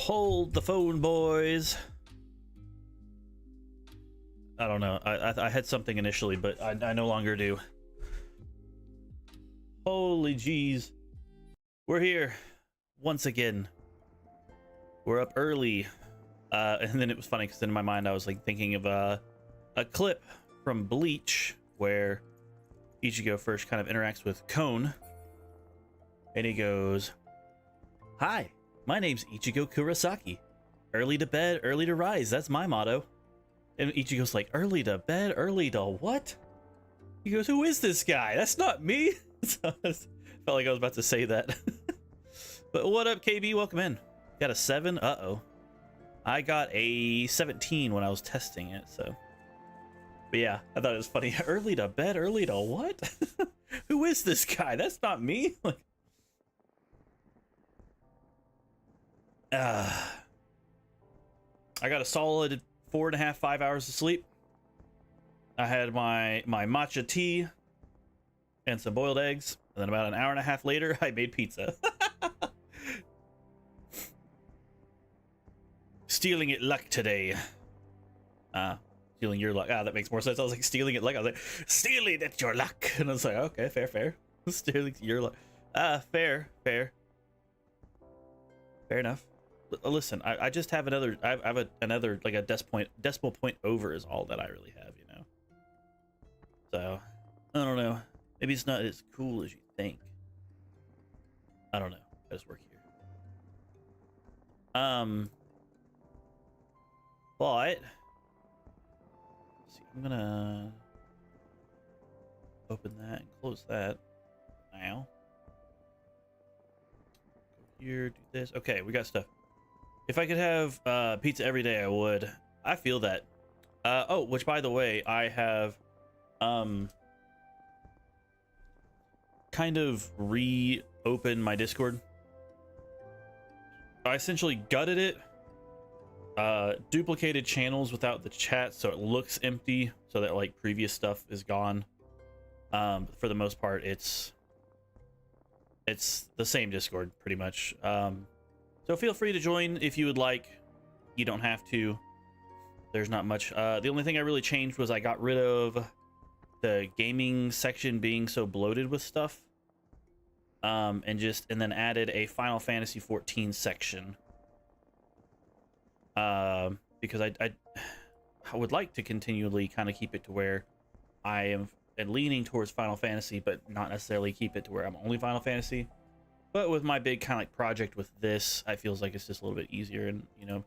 Hold the phone, boys. I don't know. I had something initially, but I no longer do. Holy jeez. We're here once again. We're up early. And then it was funny because in my mind I was like thinking of a clip from Bleach where Ichigo first kind of interacts with Cone. And he goes, "Hi, my name's Ichigo Kurosaki. Early to bed, early to rise. That's my motto." And Ichigo's like, "Early to bed, early to what?" He goes, "Who is this guy? That's not me." So I felt like I was about to say that. But what up, KB? Welcome in. Got a 7? Uh-oh. I got a 17 when I was testing it, so. But yeah, I thought it was funny. Early to bed, early to what? Who is this guy? That's not me. Like, I got a solid 4.5, 5 hours of sleep. I had my matcha tea and some boiled eggs, and then about an hour and a half later, I made pizza. Stealing it luck today. Stealing your luck. That makes more sense. I was like, stealing it luck. I was like, stealing at your luck. And I was like, okay, fair. Stealing your luck. Fair enough. Listen, I just have another. I have another like a decimal point over is all that I really have, you know. So I don't know. Maybe it's not as cool as you think. I don't know. I just work here. But let's see, I'm gonna open that and close that now. Go here, do this. Okay, we got stuff. If I could have pizza every day, I would. I feel that. Oh, which by the way, I have kind of reopened my Discord. I essentially gutted it, duplicated channels without the chat so it looks empty, so that like previous stuff is gone. For the most part, it's the same Discord pretty much. So feel free to join if you would like. You don't have to. There's not much. The only thing I really changed was I got rid of the gaming section being so bloated with stuff. And then added a Final Fantasy XIV section. Because I would like to continually kind of keep it to where I am leaning towards Final Fantasy, but not necessarily keep it to where I'm only Final Fantasy. But with my big kind of like project with this, I feels like it's just a little bit easier. And, you know,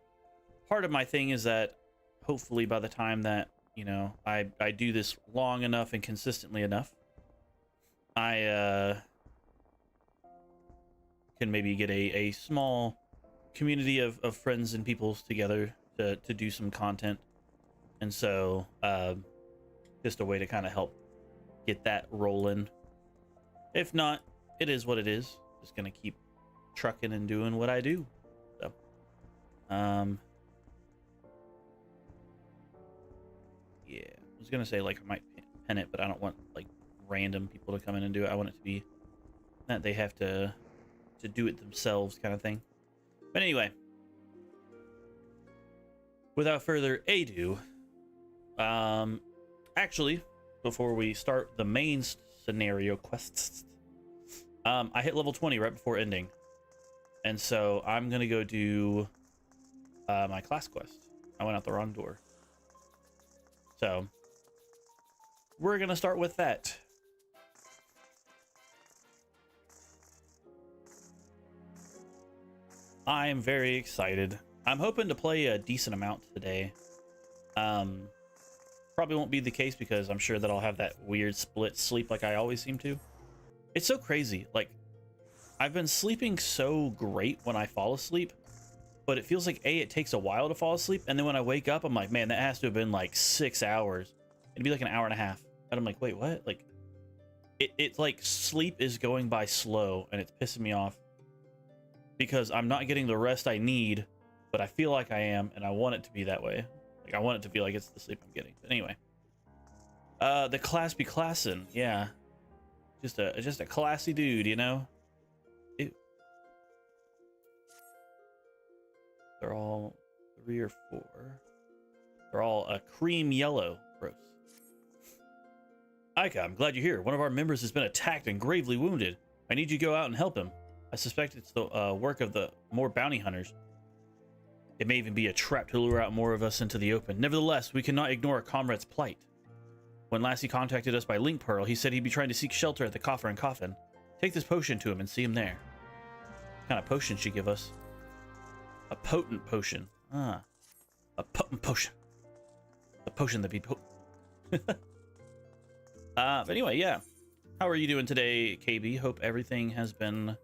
part of my thing is that hopefully by the time that, you know, I do this long enough and consistently enough, I can maybe get a small community of friends and people together to do some content. And so just a way to kind of help get that rolling. If not, it is what it is. Just gonna keep trucking and doing what I do. So yeah, I was gonna say like I might pen it, but I don't want like random people to come in and do it. I want it to be that they have to do it themselves kind of thing. But anyway, without further ado, actually, before we start the main scenario quests, I hit level 20 right before ending, and so I'm gonna go do my class quest. I went out the wrong door, so we're gonna start with that. I am very excited. I'm hoping to play a decent amount today. Probably won't be the case because I'm sure that I'll have that weird split sleep like I always seem to. It's so crazy. Like, I've been sleeping so great when I fall asleep, but it feels like it takes a while to fall asleep, and then when I wake up, I'm like, man, that has to have been like 6 hours. It'd be like an hour and a half, and I'm like, wait, what? Like, it's like sleep is going by slow, and it's pissing me off because I'm not getting the rest I need, but I feel like I am, and I want it to be that way. Like, I want it to feel like it's the sleep I'm getting. But anyway, the class be classin', yeah. Just a classy dude, you know. They're all 3 or 4. They're all a cream yellow. Gross. Aika, I'm glad you're here. One of our members has been attacked and gravely wounded. I need you to go out and help him. I suspect it's the work of the more bounty hunters. It may even be a trap to lure out more of us into the open. Nevertheless, we cannot ignore a comrade's plight. When last he contacted us by Link Pearl, he said he'd be trying to seek shelter at the Coffer and Coffin. Take this potion to him and see him there. What kind of potion should give us? A potent potion. Ah. A potent potion. A potion that be potent. But anyway, yeah. How are you doing today, KB? Hope everything has been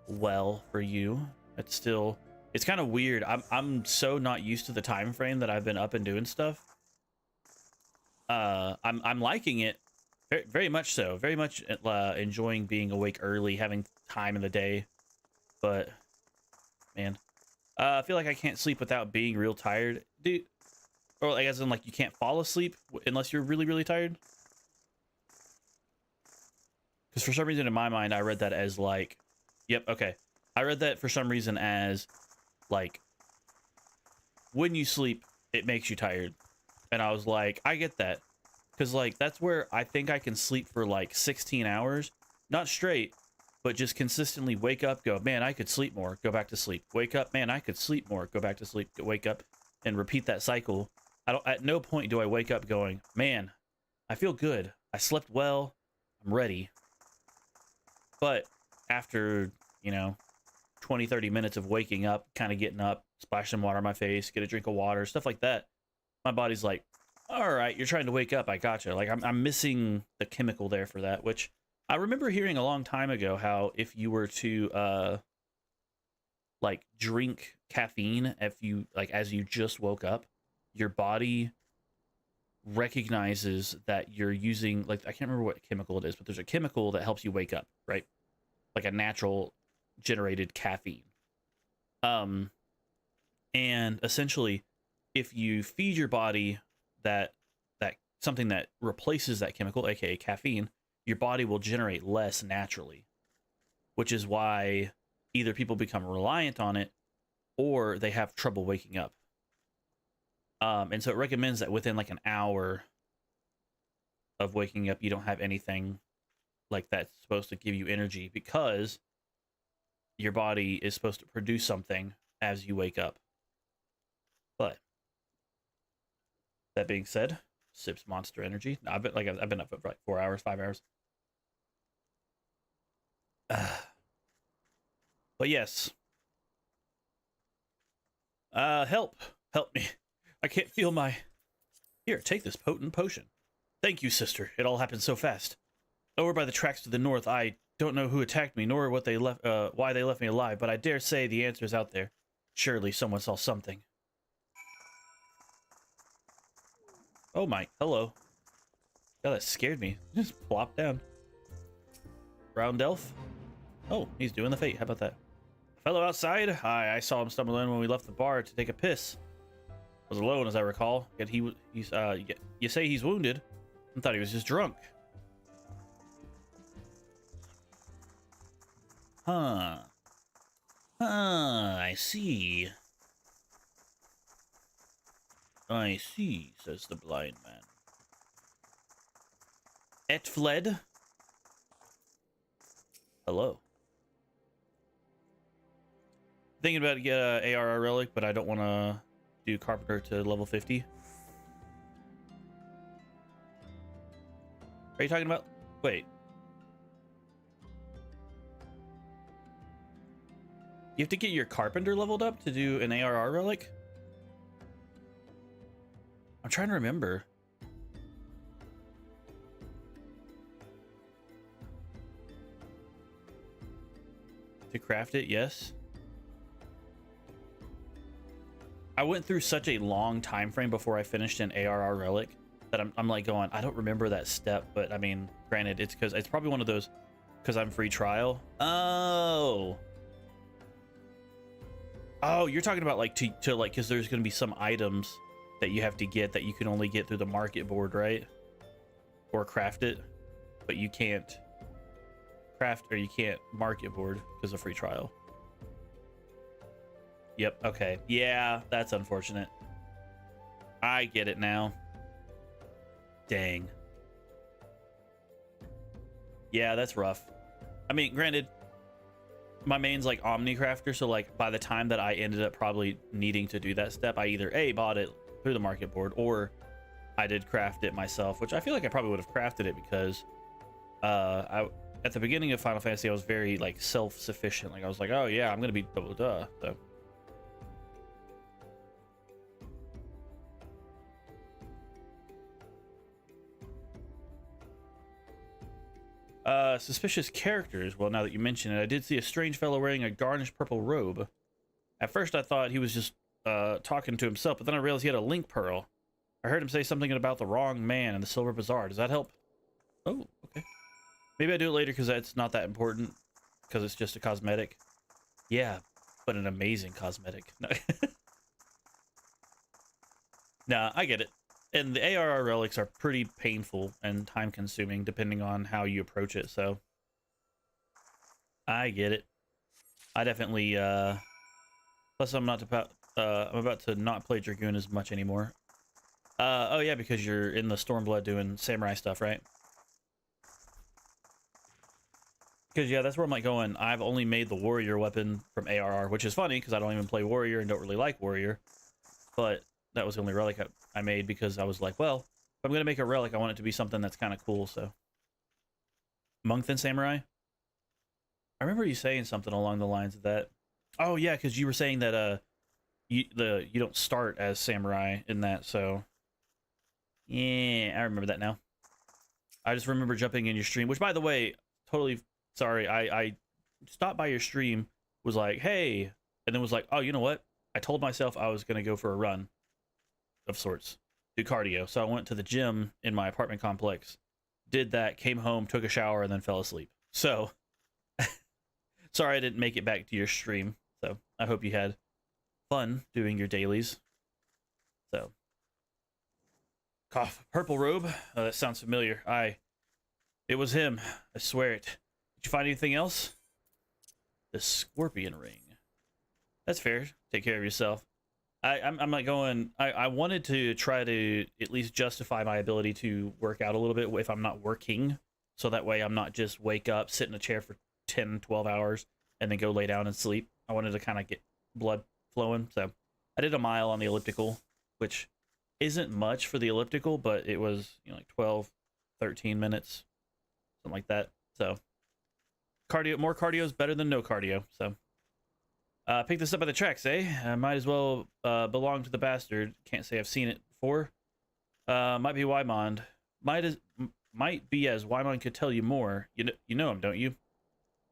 well for you. It's kind of weird. I'm so not used to the time frame that I've been up and doing stuff. I'm liking it very, very much so. Very much enjoying being awake early, having time in the day. But man, I feel like I can't sleep without being real tired, dude. Or like, as in, like, you can't fall asleep unless you're really, really tired. Because for some reason in my mind, I read that as like, yep, okay. I read that for some reason as like, when you sleep, it makes you tired. And I was like, I get that. Because like, that's where I think I can sleep for like 16 hours. Not straight, but just consistently wake up, go, man, I could sleep more, go back to sleep. Wake up, man, I could sleep more, go back to sleep, wake up, and repeat that cycle. At no point do I wake up going, man, I feel good. I slept well. I'm ready. But after, 20, 30 minutes of waking up, kind of getting up, splash some water on my face, get a drink of water, stuff like that, my body's like, all right, you're trying to wake up. I gotcha. Like, I'm missing the chemical there for that, which I remember hearing a long time ago how if you were to, like, drink caffeine, as you just woke up, your body recognizes that you're using, like, I can't remember what chemical it is, but there's a chemical that helps you wake up, right? Like a natural generated caffeine. And essentially, if you feed your body that something that replaces that chemical, aka caffeine, your body will generate less naturally, which is why either people become reliant on it or they have trouble waking up. And so it recommends that within like an hour of waking up, you don't have anything like that's supposed to give you energy, because your body is supposed to produce something as you wake up. But that being said, sips Monster Energy. No, I've been up for like 4 hours, 5 hours. But yes. Help me. I can't feel my... Here, take this potent potion. Thank you, sister. It all happened so fast. Over by the tracks to the north, I don't know who attacked me, nor what they left, why they left me alive, but I dare say the answer is out there. Surely someone saw something. Oh my, hello. God, that scared me. Just plopped down. Round elf? Oh, he's doing the fate. How about that? Fellow outside? Hi, I saw him stumble in when we left the bar to take a piss. Was alone, as I recall. Yet he's you say he's wounded? I thought he was just drunk. Huh. I see. I see, says the blind man. Et fled? Hello. Thinking about to get a ARR relic, but I don't want to do Carpenter to level 50. Are you talking about? Wait. You have to get your Carpenter leveled up to do an ARR relic? I'm trying to remember. To craft it, yes. I went through such a long time frame before I finished an ARR relic that I'm like going, I don't remember that step, but I mean, granted, it's because it's probably one of those because I'm free trial. Oh, you're talking about like to like, because there's going to be some items that you have to get that you can only get through the market board, right? Or craft it, but you can't craft or you can't market board because of free trial. Yep, okay. Yeah, that's unfortunate. I get it now. Dang. Yeah, that's rough. I mean, granted, my main's like Omnicrafter, so like by the time that I ended up probably needing to do that step, I either A, bought it through the market board, or I did craft it myself, which I feel like I probably would have crafted it because at the beginning of Final Fantasy, I was very like self-sufficient. Like I was like, oh yeah, I'm gonna be double duh. So suspicious characters. Well, now that you mention it, I did see a strange fellow wearing a garnished purple robe. At first, I thought he was just talking to himself, but then I realized he had a link pearl. I heard him say something about the wrong man in the Silver Bazaar. Does that help? Oh, okay. Maybe I do it later because that's not that important, because it's just a cosmetic. Yeah, but an amazing cosmetic. No. Nah, I get it. And the ARR relics are pretty painful and time-consuming depending on how you approach it, so I get it. I definitely plus I'm about to not play Dragoon as much anymore. Oh yeah, because you're in the Stormblood doing samurai stuff, right? Because yeah, that's where I'm like going. I've only made the warrior weapon from ARR, which is funny because I don't even play warrior and don't really like warrior. But that was the only relic I made because I was like, well, if I'm gonna make a relic, I want it to be something that's kind of cool. So, monk and samurai. I remember you saying something along the lines of that. Oh yeah, because you were saying that you don't start as samurai in that. So yeah, I remember that now. I just remember jumping in your stream, which by the way, totally sorry. I stopped by your stream, was like, hey, and then was like, oh, you know what? I told myself I was gonna go for a run of sorts, do cardio. So I went to the gym in my apartment complex, did that, came home, took a shower, and then fell asleep. So sorry I didn't make it back to your stream. So I hope you had fun doing your dailies. So cough. Purple robe. That sounds familiar. It was him. I swear it. Did you find anything else? The scorpion ring. That's fair. Take care of yourself. I'm not going. I wanted to try to at least justify my ability to work out a little bit if I'm not working. So that way I'm not just wake up, sit in a chair for 10, 12 hours, and then go lay down and sleep. I wanted to kind of get blood flowing. So I did a mile on the elliptical, which isn't much for the elliptical, but it was, you know, like 12, 13 minutes, something like that. So more cardio is better than no cardio. So pick this up by the tracks, eh? Might as well belong to the bastard. Can't say I've seen it before. Might be Wymond. Might be, as Wymond could tell you more. You know him, don't you?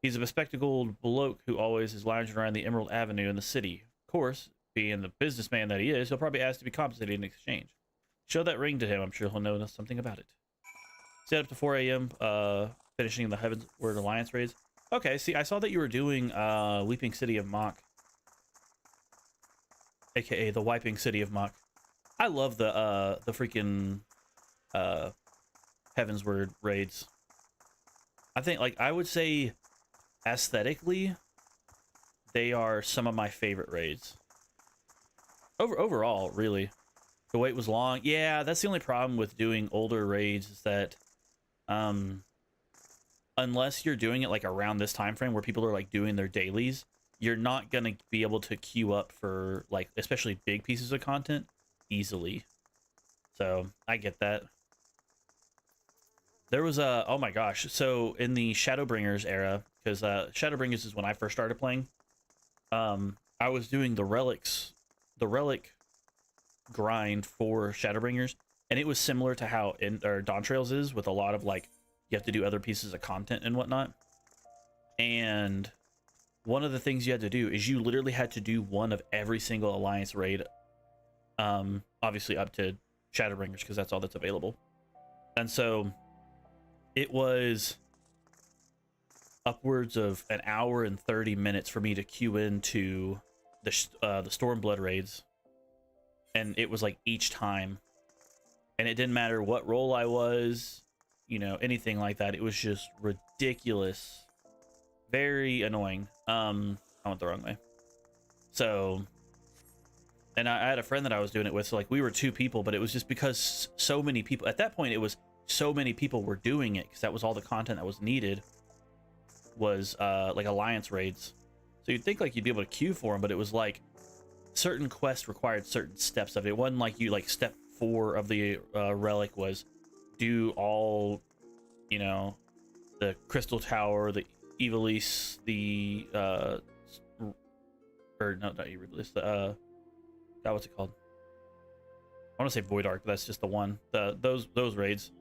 He's a bespectacled bloke who always is lounging around the Emerald Avenue in the city. Of course, being the businessman that he is, he'll probably ask to be compensated in exchange. Show that ring to him. I'm sure he'll know something about it. Stay up to 4 a.m. Finishing the Heavensward Alliance raids. Okay, see, I saw that you were doing Weeping City of Mach, aka the Wiping City of Mach. I love the freaking Heavensward raids. I think, like, I would say aesthetically they are some of my favorite raids. Overall, really. The wait was long. Yeah, that's the only problem with doing older raids is that unless you're doing it like around this time frame where people are like doing their dailies, you're not gonna be able to queue up for, like, especially big pieces of content easily. So I get that. There was a, oh my gosh, so in the Shadowbringers era, because Shadowbringers is when I first started playing, I was doing the relic grind for Shadowbringers, and it was similar to how Dawn Trails is, with a lot of, like, you have to do other pieces of content and whatnot. And one of the things you had to do is you literally had to do one of every single Alliance raid, obviously up to Shadowbringers, because that's all that's available. And so it was upwards of an hour and 30 minutes for me to queue into the Stormblood raids, and it was like each time, and it didn't matter what role I was, you know, anything like that. It was just ridiculous, very annoying. I went the wrong way. So and I had a friend that I was doing it with, so like we were 2 people, but it was just because so many people at that point, it was so many people were doing it because that was all the content that was needed, was like alliance raids. So you'd think like you'd be able to queue for them, but it was like certain quests required certain steps of it. It wasn't like you like step 4 of the relic was do all, you know, the crystal tower, the Evilise, the or no, not Evilise, the God, what's it called? I want to say Void Ark, but that's just the one. Those raids,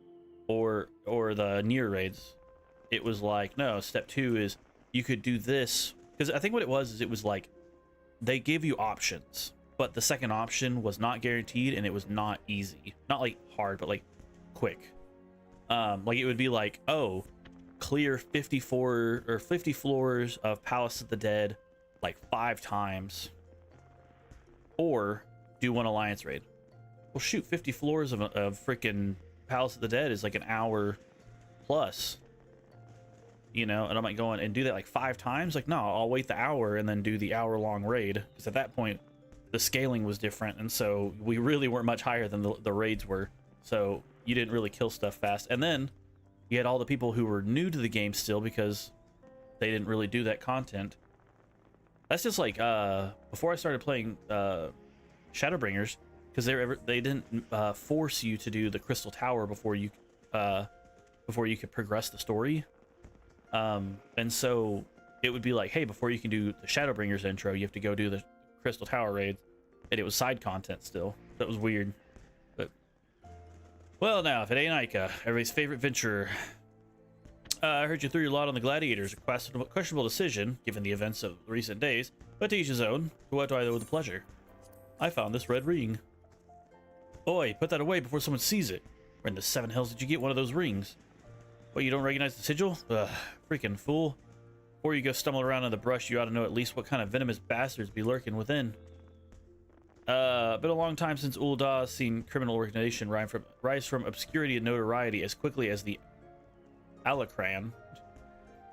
or the near raids. It was like, no, step 2 is you could do this, because I think what it was is it was like they gave you options, but the second option was not guaranteed and it was not easy, not like hard, but like quick. Like it would be like, oh, clear 54 or 50 floors of Palace of the Dead like 5 times, or do one alliance raid. Well, shoot, 50 floors of freaking Palace of the Dead is like an hour plus, you know, and I might go in and do that like 5 times. Like, no, I'll wait the hour and then do the hour-long raid, because at that point the scaling was different, and so we really weren't much higher than the raids were, so you didn't really kill stuff fast. And then you had all the people who were new to the game still because they didn't really do that content. That's just like before I started playing Shadowbringers, because they didn't force you to do the Crystal Tower before you could progress the story. And so it would be like, hey, before you can do the Shadowbringers intro, you have to go do the Crystal Tower raid, and it was side content still. That was weird. But well, now if it ain't Ica, everybody's favorite venturer. I heard you threw your lot on the Gladiators, a questionable decision given the events of recent days, but to each his own. To what do I owe the pleasure? I found this red ring. Oi, put that away before someone sees it. Where in the 7 hells did you get one of those rings? What, you don't recognize the sigil? Ugh, freaking fool. Before you go stumble around in the brush, you ought to know at least what kind of venomous bastards be lurking within. Been a long time since Ul'dah has seen criminal organization rise from obscurity and notoriety as quickly as the Alacran.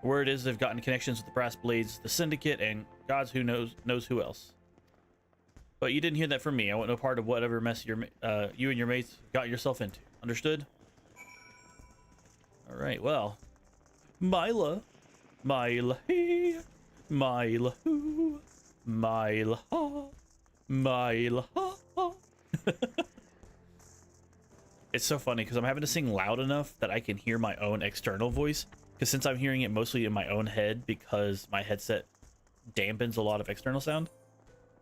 Word is they've gotten connections with the Brass Blades, the Syndicate, and gods who knows who else. But you didn't hear that from me. I want no part of whatever mess you and your mates got yourself into. Understood? All right, well. Myla. Myla he. Myla who. Myla ha. Myla ha. It's so funny because I'm having to sing loud enough that I can hear my own external voice. Because since I'm hearing it mostly in my own head because my headset dampens a lot of external sound,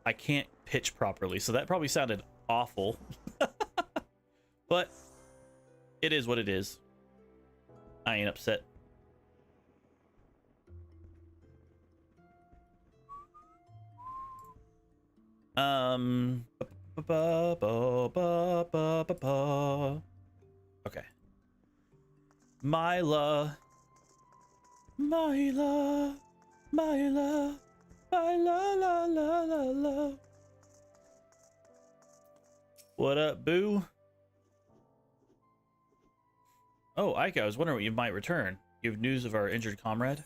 I can't pitch properly. So that probably sounded awful. But it is what it is. I ain't upset. Okay. Myla. Myla. Myla. Myla la la la la. What up, boo? Oh, Ica, I was wondering when you might return. You have news of our injured comrade?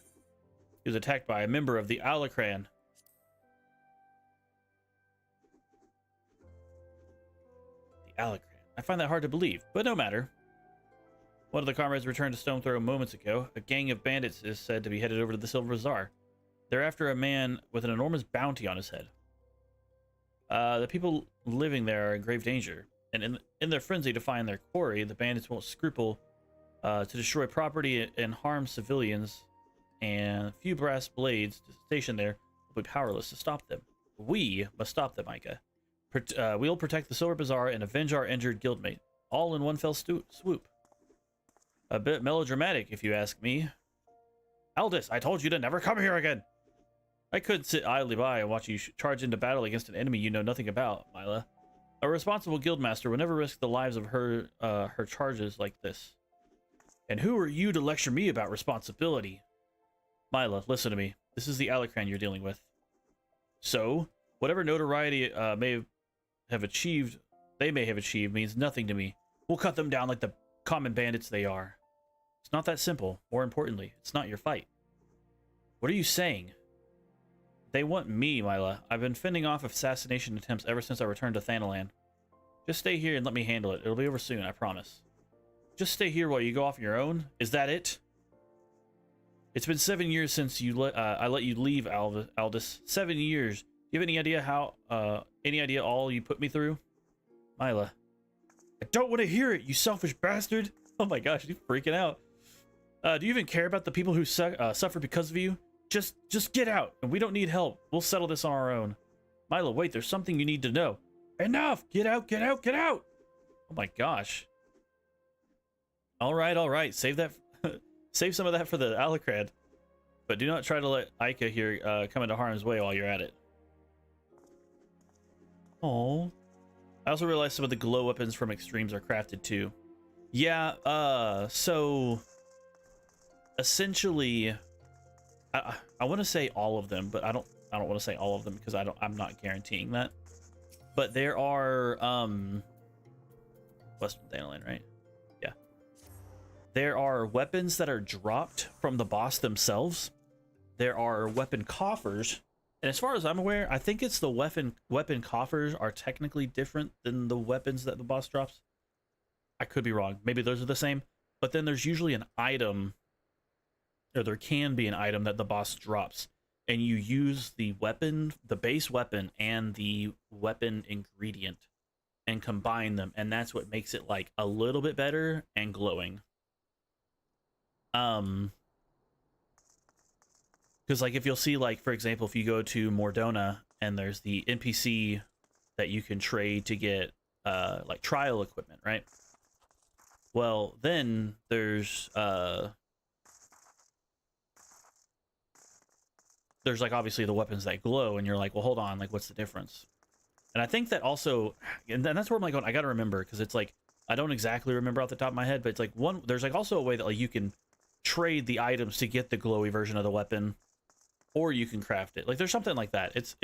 He was attacked by a member of the Alacran. The Alacran. I find that hard to believe, but no matter. One of the comrades returned to Stone Throw moments ago. A gang of bandits is said to be headed over to the Silver Bazaar. They're after a man with an enormous bounty on his head. The people living there are in grave danger, and in their frenzy to find their quarry, the bandits won't scruple to destroy property and harm civilians, and a few brass blades stationed there will be powerless to stop them. We must stop them, Ica. We'll protect the Silver Bazaar and avenge our injured guildmate, all in one fell swoop. A bit melodramatic, if you ask me. Aldous, I told you to never come here again. I couldn't sit idly by and watch you charge into battle against an enemy you know nothing about, Myla. A responsible guildmaster would never risk the lives of her charges like this. And who are you to lecture me about responsibility? Myla, listen to me. This is the Alacran you're dealing with. So, whatever notoriety they may have achieved means nothing to me. We'll cut them down like the common bandits they are. It's not that simple. More importantly, it's not your fight. What are you saying? They want me, Mila. I've been fending off assassination attempts ever since I returned to Thanalan. Just stay here and let me handle it. It'll be over soon, I promise. Just stay here while you go off on your own? Is that it? It's been 7 years since I let you leave, Aldous. 7 years. Do you have any idea all you put me through? Mila. I don't want to hear it, you selfish bastard. Oh my gosh, you're freaking out. Do you even care about the people who suffer because of you? Just get out, and we don't need help. We'll settle this on our own. Mila, wait, there's something you need to know. Enough! Get out, get out, get out! Oh my gosh. Alright. Save that. Save some of that for the Alacrad. But do not try to let Ica here come into harm's way while you're at it. Oh. I also realized some of the glow weapons from Extremes are crafted too. Yeah, so essentially I want to say all of them, but I don't want to say all of them because I'm not guaranteeing that. But there are Western Thanalan, right? Yeah. There are weapons that are dropped from the boss themselves. There are weapon coffers. And as far as I'm aware, I think it's the weapon coffers are technically different than the weapons that the boss drops. I could be wrong. Maybe those are the same. But then there's usually an item, or there can be an item that the boss drops. And you use the weapon, the base weapon, and the weapon ingredient and combine them. And that's what makes it like a little bit better and glowing. Because like if you'll see, like for example, if you go to Mordona and there's the NPC that you can trade to get like trial equipment, right? Well, then there's like obviously the weapons that glow, and you're like, well, hold on, like what's the difference? And I think that also, and that's where I'm like going, I gotta remember, because it's like I don't exactly remember off the top of my head, but it's like there's like also a way that like you can trade the items to get the glowy version of the weapon. Or you can craft it. Like there's something like that. It's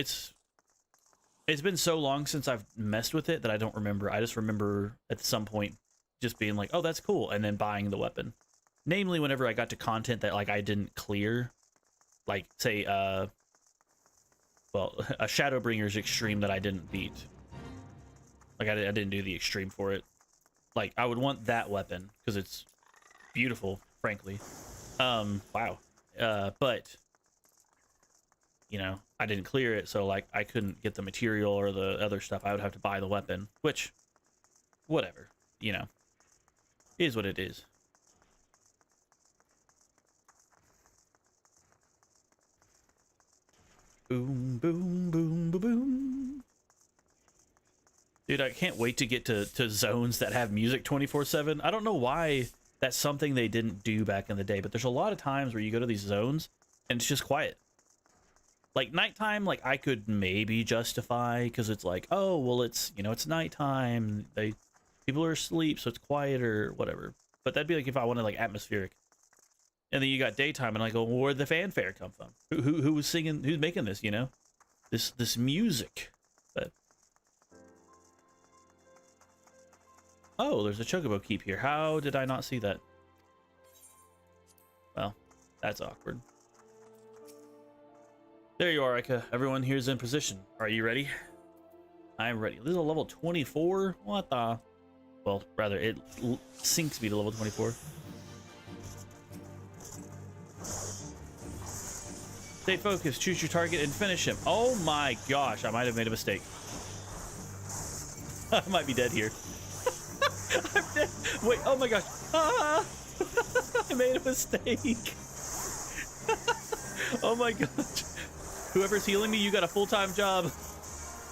been so long since I've messed with it that I don't remember. I just remember at some point just being like, oh, that's cool, and then buying the weapon. Namely, whenever I got to content that like I didn't clear, like say well, a Shadowbringer's extreme that I didn't beat. Like I didn't do the extreme for it. Like I would want that weapon because it's beautiful, frankly. Wow. But you know, I didn't clear it, so like I couldn't get the material or the other stuff. I would have to buy the weapon, which, whatever, you know, is what it is. Boom, boom, boom, boom, boom. Dude, I can't wait to get to zones that have music 24/7. I don't know why that's something they didn't do back in the day, but there's a lot of times where you go to these zones and it's just quiet. Like nighttime, like I could maybe justify because it's like, oh, well, it's, you know, it's nighttime. People are asleep, so it's quieter, whatever. But that'd be like if I wanted like atmospheric. And then you got daytime, and I go, well, where'd the fanfare come from? Who was singing? Who's making this? You know, this music. But oh, there's a chocobo keep here. How did I not see that? Well, that's awkward. There you are, Ika. Everyone here's in position. Are you ready? I'm ready. This is a level 24? What the? Well, rather, it sinks me to level 24. Stay focused. Choose your target and finish him. Oh my gosh, I might have made a mistake. I might be dead here. I'm dead. Wait, oh my gosh. Ah! I made a mistake. Oh my gosh. Whoever's healing me, you got a full-time job.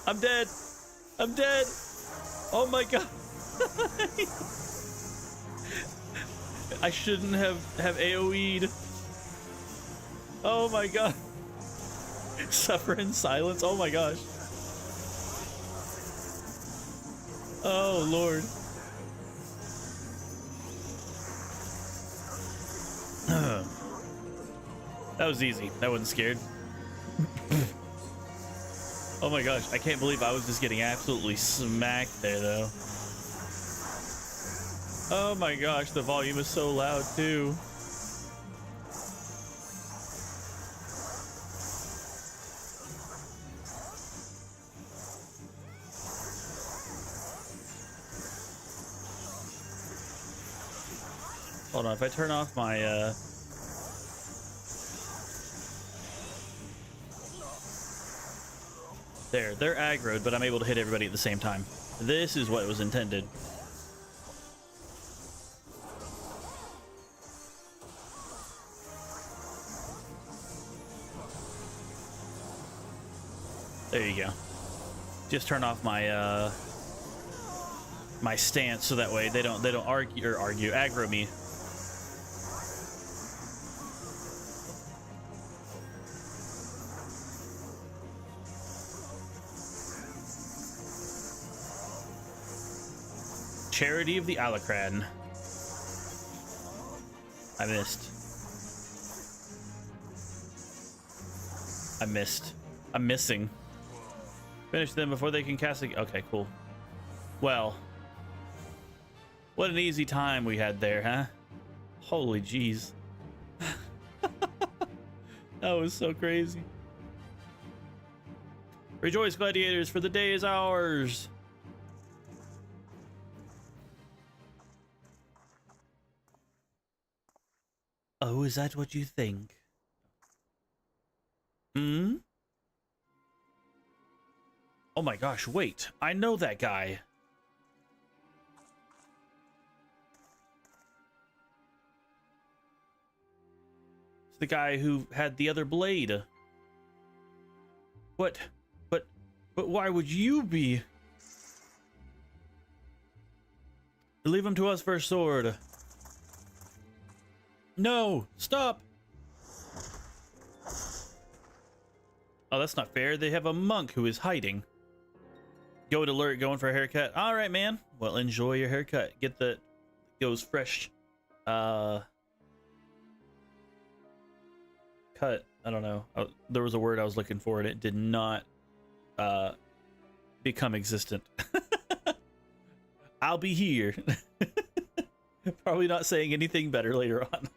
I'm dead. I'm dead. Oh my god. I shouldn't have AoE'd. Oh my god. Suffer in silence. Oh my gosh. Oh lord. That was easy. That wasn't scared. Oh my gosh, I can't believe I was just getting absolutely smacked there though. Oh my gosh, the volume is so loud too. Hold on, if I turn off my there, they're aggroed, but I'm able to hit everybody at the same time. This is what was intended. There you go. Just turn off my my stance so that way they don't aggro me. Charity of the Alacran. I missed. I'm missing. Finish them before they can cast a... Okay, cool. Well, what an easy time we had there, huh? Holy jeez. That was so crazy. Rejoice, gladiators, for the day is ours. Oh, is that what you think? Hmm? Oh my gosh, wait. I know that guy. It's the guy who had the other blade. What? But why would you be? Leave him to us for a sword. No, stop. Oh, that's not fair. They have a monk who is hiding. Goat alert, going for a haircut. All right, man. Well, enjoy your haircut. Get the goes fresh. Cut. I don't know. There was a word I was looking for, and it did not become existent. I'll be here. Probably not saying anything better later on.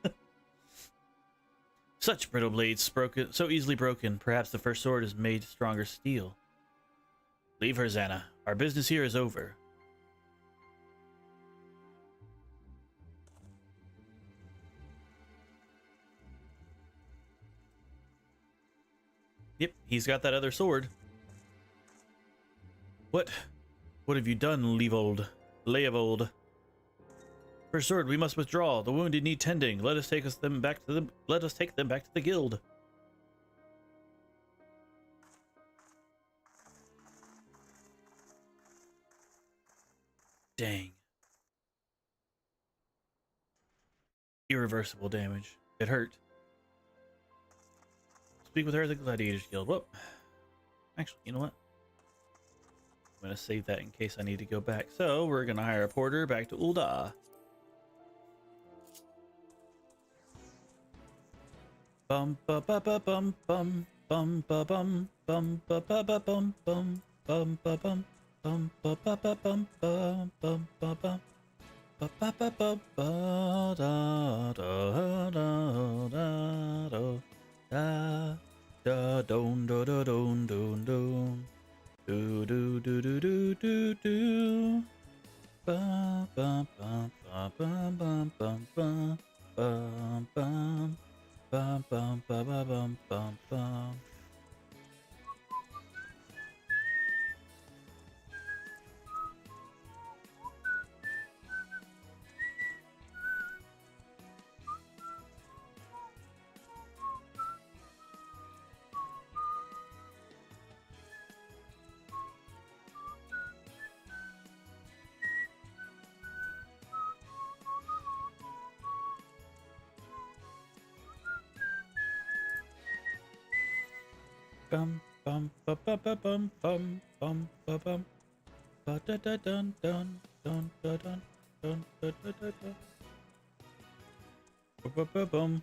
Such brittle blades, broken, so easily broken. Perhaps the first sword is made stronger steel. Leave her, Xana. Our business here is over. Yep, he's got that other sword. What have you done, Leovold? First sword, we must withdraw. The wounded need tending. Let us take them back to the guild. Dang. Irreversible damage. It hurt. Speak with her at the Gladiators Guild. Whoop. Actually, you know what? I'm going to save that in case I need to go back. So, we're going to hire a porter back to Ul'dah. Bum ba ba ba bum bum bum ba bum bum ba ba ba bum bum bum ba bum bum ba ba ba bum bum bum ba bum ba ba ba ba ba da da da da da da don do do don don don do do do do do do do ba ba ba ba ba bum bum bum bum bum bum bum bum bum bum bum. Bum bum ba ba ba bum bum bum ba bum ba da da dun dun dun da dun dun da da da da ba ba ba bum.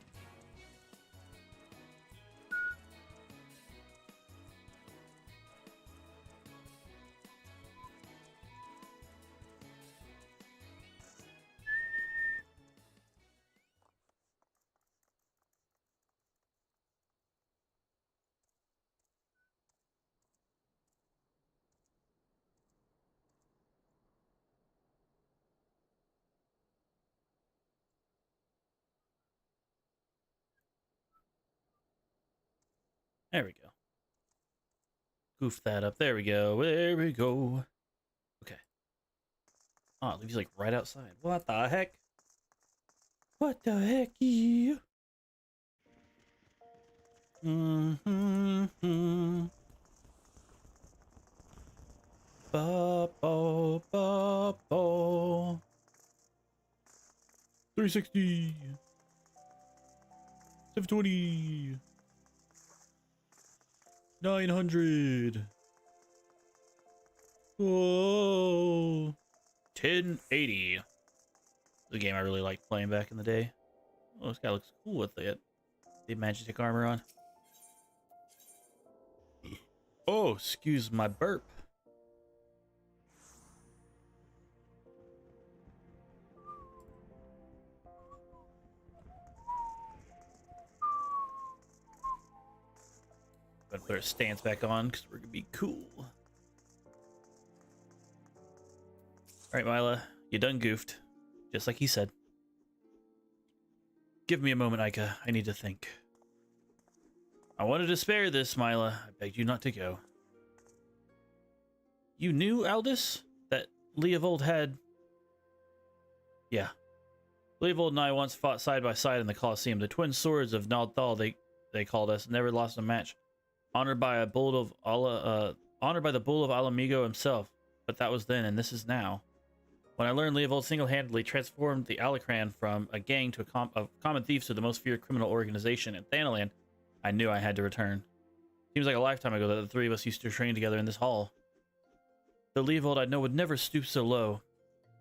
There we go. Goof that up. There we go. There we go. Okay. Oh, it leaves you like right outside. What the heck? What the heck? Yeah. Mm-hmm. Ba-bo, ba-bo. 360. 720. 900. Whoa. 1080. The game I really liked playing back in the day. Oh, this guy looks cool with the Magitek armor on. Oh, excuse my burp. Gotta put our stance back on because we're gonna be cool. Alright, Mila, you done goofed. Just like he said. Give me a moment, Ica. I need to think. I wanted to spare this, Mila. I begged you not to go. You knew, Aldous? That Leovold had... Yeah. Leovold and I once fought side by side in the Colosseum. The twin swords of Naldthal, they called us. Never lost a match. Honored by the bull of Alamigo himself. But that was then, and this is now. When I learned Leovold single-handedly transformed the Alacran from a gang to of common thieves to the most feared criminal organization in Thanalan, I knew I had to return. Seems like a lifetime ago that the three of us used to train together in this hall. The Leovold I know would never stoop so low.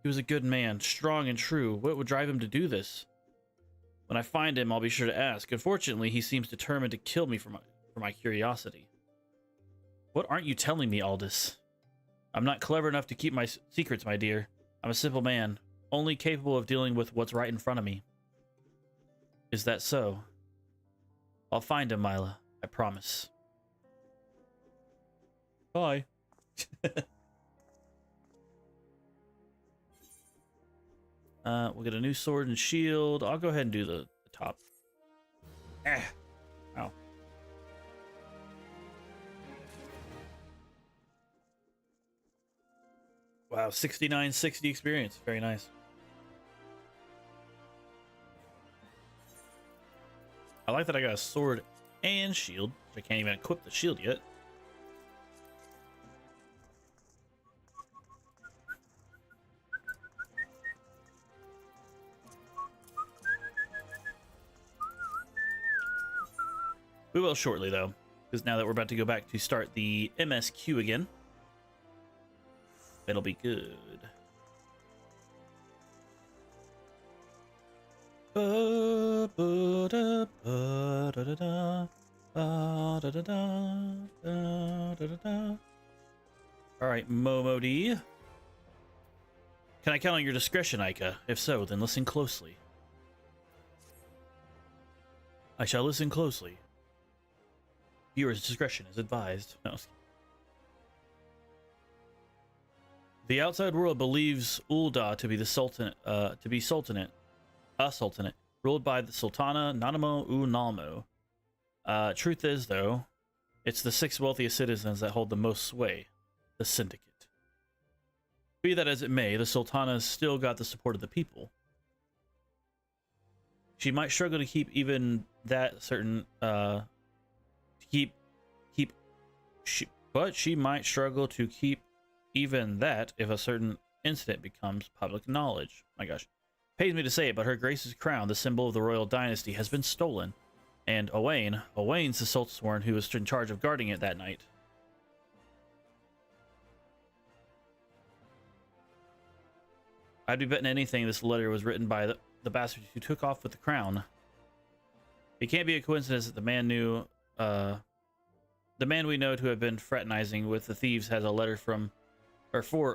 He was a good man, strong and true. What would drive him to do this? When I find him, I'll be sure to ask. Unfortunately, he seems determined to kill me for my curiosity. What aren't you telling me, Aldous? I'm not clever enough to keep my secrets, my dear. I'm a simple man, only capable of dealing with what's right in front of me. Is that so? I'll find him, Mila. I promise. Bye. We'll get a new sword and shield. I'll go ahead and do the top. Ah. Ow. Wow, 6960 experience. Very nice. I like that I got a sword and shield. I can't even equip the shield yet. We will shortly, though, because now that we're about to go back to start the MSQ again, it'll be good. Alright, Momo D. Can I count on your discretion, Ica? If so, then listen closely. I shall listen closely. Viewer's discretion is advised. No. The outside world believes Ul'dah to be the sultanate, a sultanate ruled by the Sultana Nanamo Nalmo. Truth is, though, it's the 6 wealthiest citizens that hold the most sway, the Syndicate. Be that as it may, the Sultana's still got the support of the people. She might struggle to keep even that certain, but she might struggle to keep even that if a certain incident becomes public knowledge. My gosh. Pains me to say it, but Her Grace's crown, the symbol of the royal dynasty, has been stolen. And Owain's the Sultan who was in charge of guarding it that night. I'd be betting anything this letter was written by the bastard who took off with the crown. It can't be a coincidence that the man we know to have been fraternizing with the thieves has a letter for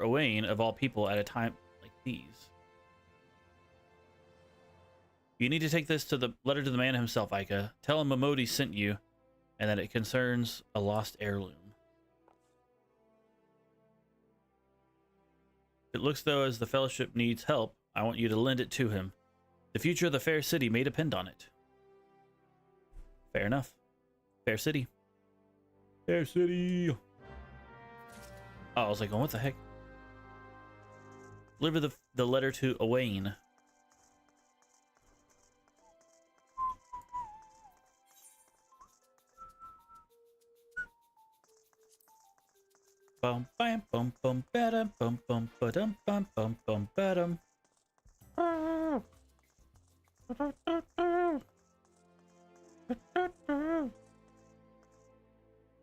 Owain, of all people, at a time like these. You need to take this to the letter to the man himself, Ica. Tell him Momodi sent you, and that it concerns a lost heirloom. It looks though as the Fellowship needs help. I want you to lend it to him. The future of the Fair City may depend on it. Fair enough. Fair City. Air City. Oh, I was like, oh, what the heck? Deliver the letter to Owain. Bum bam bum bum badum bum bum badum bum bum bum badum.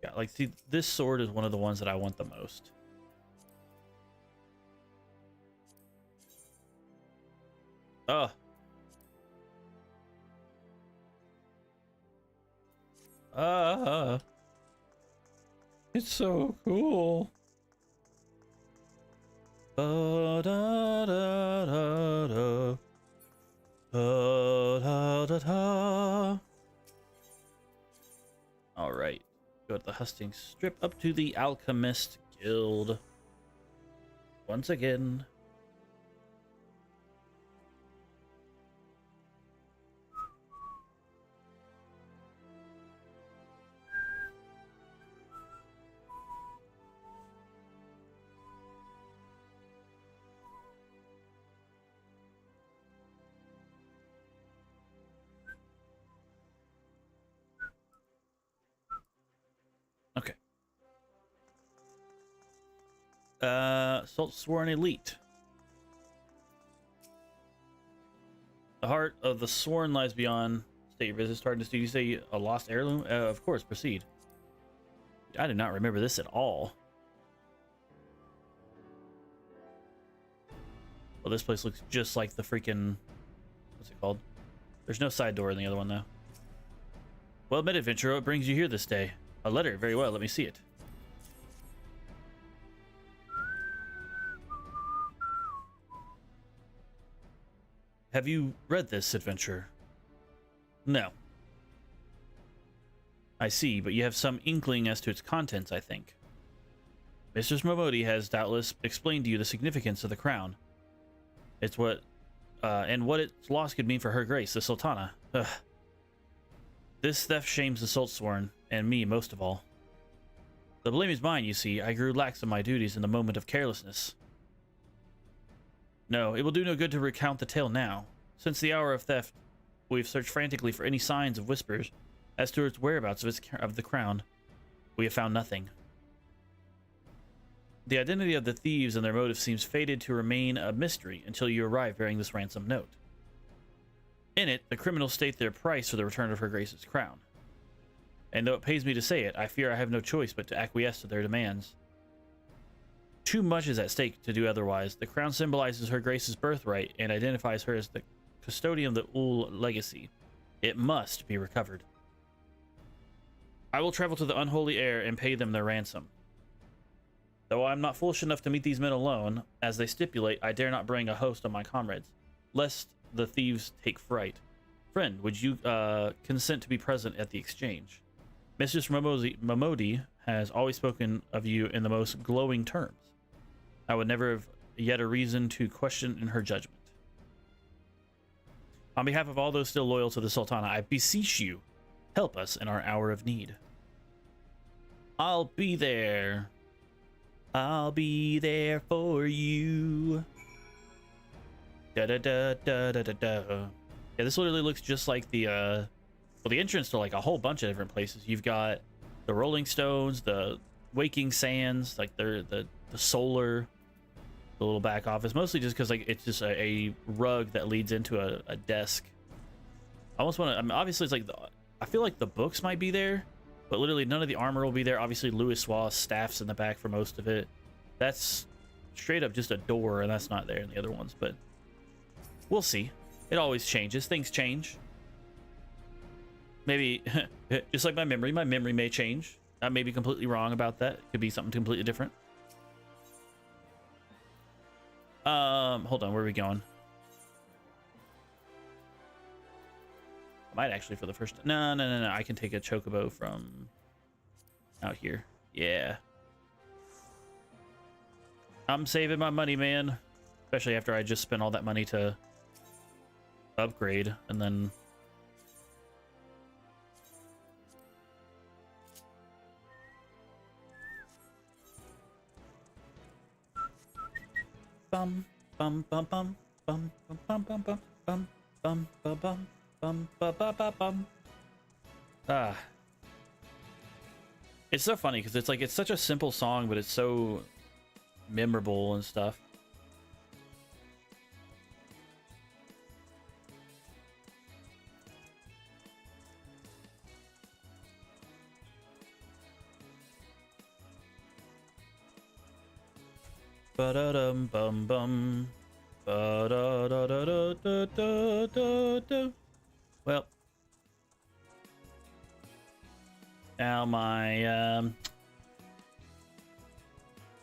Yeah, like, see, this sword is one of the ones that I want the most. Oh. It's so cool. Da, da, da, da, da. Da, da, da, da. All right. Go to the Hustings Strip up to the Alchemist Guild. Once again. Okay. Salt Sworn Elite. The heart of the Sworn lies beyond. State your business. Starting to do you say a lost heirloom? Of course, proceed. I do not remember this at all. Well, this place looks just like the freaking... What's it called? There's no side door in the other one, though. Well met, adventurer. What brings you here this day? A letter. Very well. Let me see it. Have you read this, adventurer? No. I see, but you have some inkling as to its contents, I think. Mistress Momodi has doubtless explained to you the significance of the crown. It's what, and what its loss could mean for her grace, the Sultana. Ugh. This theft shames the Saltsworn, and me most of all. The blame is mine, you see. I grew lax in my duties in the moment of carelessness. No, it will do no good to recount the tale now. Since the hour of theft, we've searched frantically for any signs of whispers as to its whereabouts of the crown. We have found nothing. The identity of the thieves and their motive seems fated to remain a mystery until you arrive bearing this ransom note. In it, the criminals state their price for the return of Her Grace's crown. And though it pains me to say it, I fear I have no choice but to acquiesce to their demands. Too much is at stake to do otherwise. The crown symbolizes Her Grace's birthright and identifies her as the custodian of the Ul legacy. It must be recovered. I will travel to the unholy heir and pay them their ransom. Though I am not foolish enough to meet these men alone, as they stipulate, I dare not bring a host of my comrades, lest the thieves take fright. Friend, would you consent to be present at the exchange? Mistress Momodi has always spoken of you in the most glowing terms. I would never have yet a reason to question in her judgment. On behalf of all those still loyal to the Sultana, I beseech you, help us in our hour of need. I'll be there. I'll be there for you. Da da da da da da da. Yeah, this literally looks just like the well, the entrance to like a whole bunch of different places. You've got the Rolling Stones, the Waking Sands, like the solar, the little back office. Mostly just because like it's just a rug that leads into a desk. I almost want to. I mean, obviously, it's like I feel like the books might be there, but literally none of the armor will be there. Obviously, Louis Swall's staff's in the back for most of it. That's straight up just a door, and that's not there in the other ones. But we'll see. It always changes. Things change. Maybe just like my memory may change. I may be completely wrong about that. It could be something completely different. Hold on, where are we going? I might actually for the first... No. I can take a chocobo from out here. Yeah. I'm saving my money, man. Especially after I just spent all that money to upgrade and then... Bum bum bum bum bum bum bum bum bum bum bum bum bum bum bum bum. Ah, it's so funny because it's like it's such a simple song, but it's so memorable and stuff. Ba-da-dum bum bum. Ba-da-da-da-da-da-da-da. Well, now my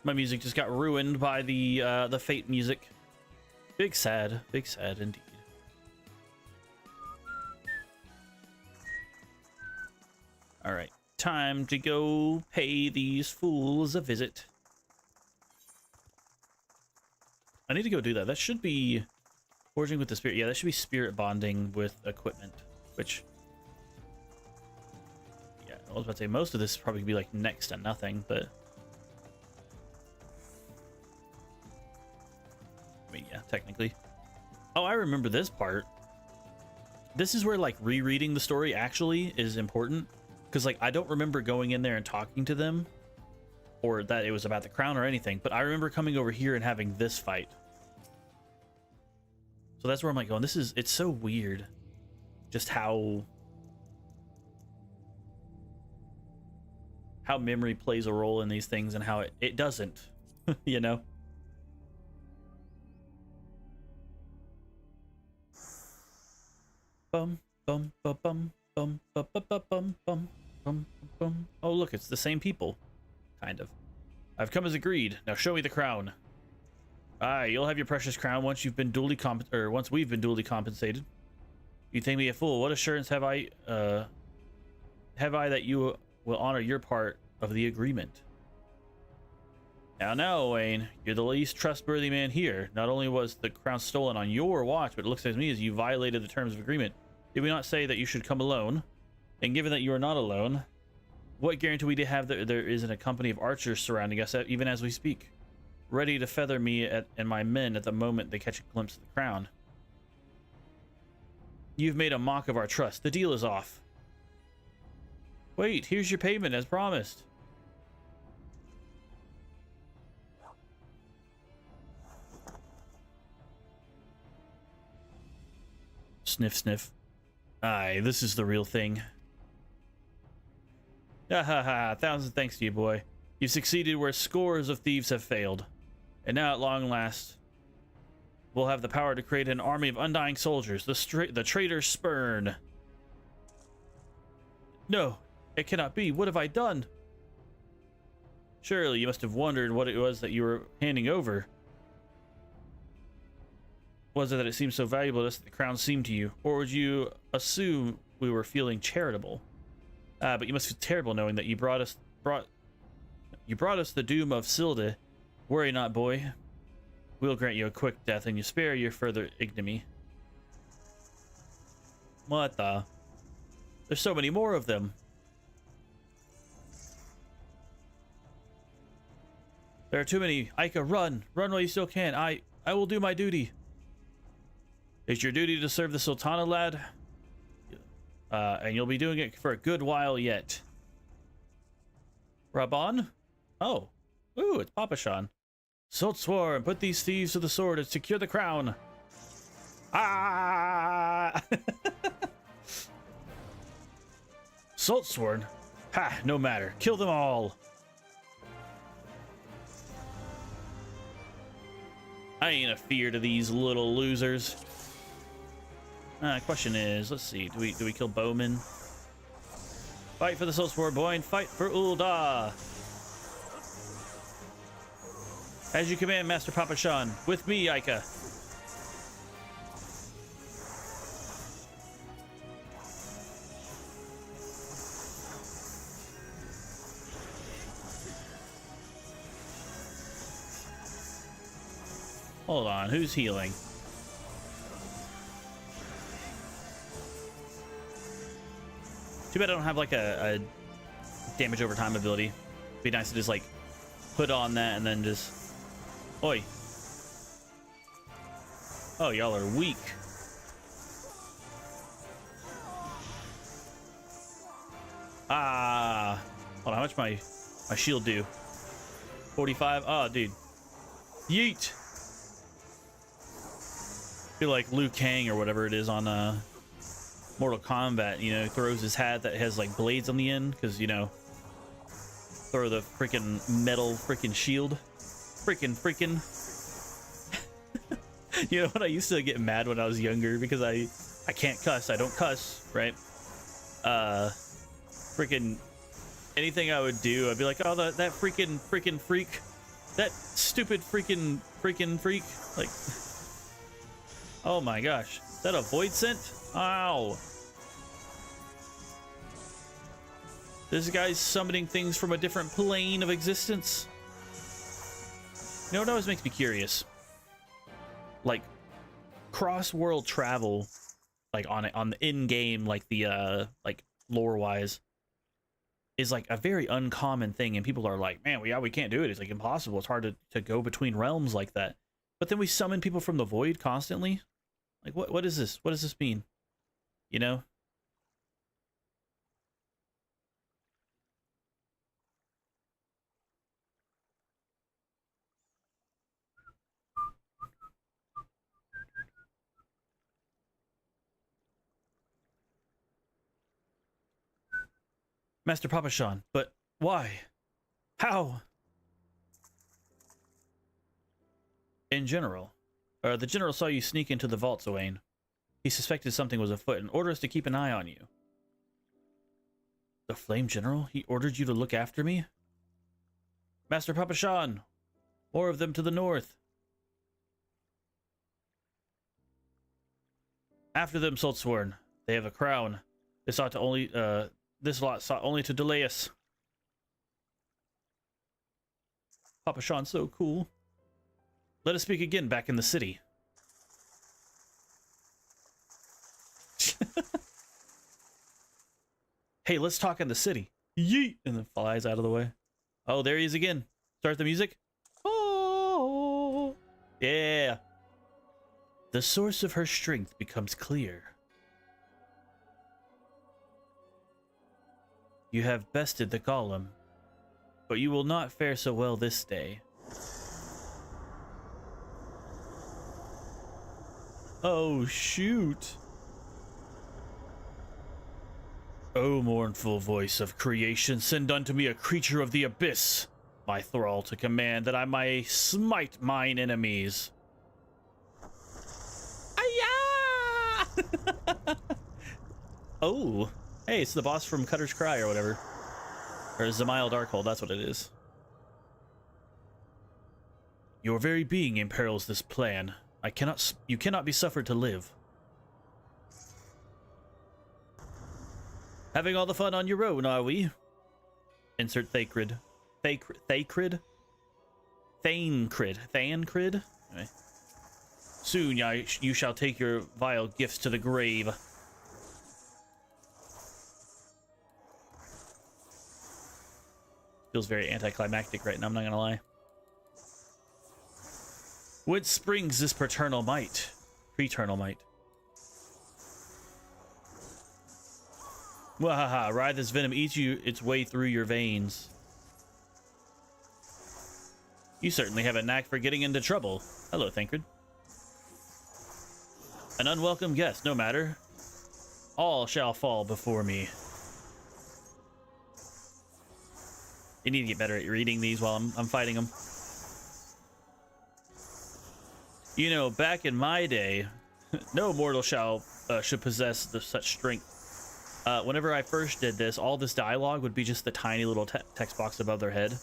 music just got ruined by the Fate music. Big sad indeed. All right, time to go pay these fools a visit. I need to go do that. That should be forging with the spirit. Yeah, that should be spirit bonding with equipment, which, yeah, I was about to say most of this is probably be like next to nothing, but I mean, yeah, technically. Oh, I remember this part. This is where like rereading the story actually is important, because like I don't remember going in there and talking to them or that it was about the crown or anything, but I remember coming over here and having this fight. So that's where I'm like going, it's so weird just how memory plays a role in these things and how it doesn't, you know? Bum bum bum bum bum bum bum bum bum bum bum. Oh look, it's the same people, kind of. I've come as agreed. Now show me the crown. Aye, you'll have your precious crown once you've been duly once we've been duly compensated. You think me a fool? What assurance have I that you will honor your part of the agreement? Now, Wayne, you're the least trustworthy man here. Not only was the crown stolen on your watch, but it looks to me as you violated the terms of agreement. Did we not say that you should come alone? And given that you are not alone, what guarantee we have that there isn't a company of archers surrounding us even as we speak, ready to feather me and my men at the moment they catch a glimpse of the crown? You've made a mock of our trust. The deal is off. Wait, here's your payment as promised. Sniff, sniff. Aye, this is the real thing. Ha ha ha, thousand thanks to you, boy. You've succeeded where scores of thieves have failed. And now, at long last, we'll have the power to create an army of undying soldiers, the traitor spurn. No, it cannot be. What have I done? Surely you must have wondered what it was that you were handing over. Was it that it seemed so valuable to us that the crown seemed to you? Or would you assume we were feeling charitable? But you must feel terrible knowing that you brought us the doom of Silde. Worry not, boy. We'll grant you a quick death and you spare your further ignominy. What the? There's so many more of them. There are too many. Aika, run! Run while you still can. I will do my duty. It's your duty to serve the Sultana, lad. And you'll be doing it for a good while yet. Raban? Oh. Ooh, it's Papashan. Sultswar, and put these thieves to the sword and secure the crown. Ah! Sultsworn? Ha, no matter. Kill them all. I ain't a fear to these little losers. Question is, let's see, do we kill Bowman? Fight for the Sultswar, boy, and fight for Ul'dah. As you command, Master Papashan. With me, Aika. Hold on, who's healing? Too bad I don't have like a damage over time ability. It'd be nice to just like put on that and then just... Oi. Oh, y'all are weak. Ah. Hold on, how much my shield do? 45? Oh, dude. Yeet. I feel like Liu Kang or whatever it is on Mortal Kombat, you know, throws his hat that has like blades on the end because, you know, throw the freaking metal freaking shield. Freaking. You know what? I used to get mad when I was younger because I can't cuss. I don't cuss, right? Freaking anything I would do, I'd be like, oh, that freaking freak, that stupid freaking freak. Like, oh my gosh, is that a void scent? Ow. This guy's summoning things from a different plane of existence. You know what always makes me curious? Like, cross-world travel, like on the in-game, like the like lore-wise, is like a very uncommon thing, and people are like, man, we can't do it. It's like impossible. It's hard to go between realms like that. But then we summon people from the void constantly. Like, what is this? What does this mean? You know? Master Papashan, but why? How? In general. The general saw you sneak into the vaults, Owain. He suspected something was afoot and ordered us to keep an eye on you. The Flame General? He ordered you to look after me? Master Papashan! More of them to the north. After them, Saltsworn. They have a crown. This lot sought only to delay us. Papashan's so cool. Let us speak again back in the city. Hey, let's talk in the city. Yeet! And then flies out of the way. Oh, there he is again. Start the music. Oh, yeah. The source of her strength becomes clear. You have bested the golem, but you will not fare so well this day. Oh, shoot. O mournful voice of creation, send unto me a creature of the abyss, my thrall to command, that I may smite mine enemies. Ayah! Oh, hey, it's the boss from Cutter's Cry or whatever. Or Zamail Darkhold, that's what it is. Your very being imperils this plan. You cannot be suffered to live. Having all the fun on your own, are we? Insert Thacrid. Thacrid? Thancred? Anyway. Soon you shall take your vile gifts to the grave. Feels very anticlimactic right now, I'm not gonna lie. Whence springs this paternal might? Preternal might. Wahaha, ride this venom eats you its way through your veins. You certainly have a knack for getting into trouble. Hello, Thancred. An unwelcome guest, no matter. All shall fall before me. You need to get better at reading these while I'm fighting them. You know, back in my day, no mortal should possess such strength. Whenever I first did this, all this dialogue would be just the tiny little text box above their head,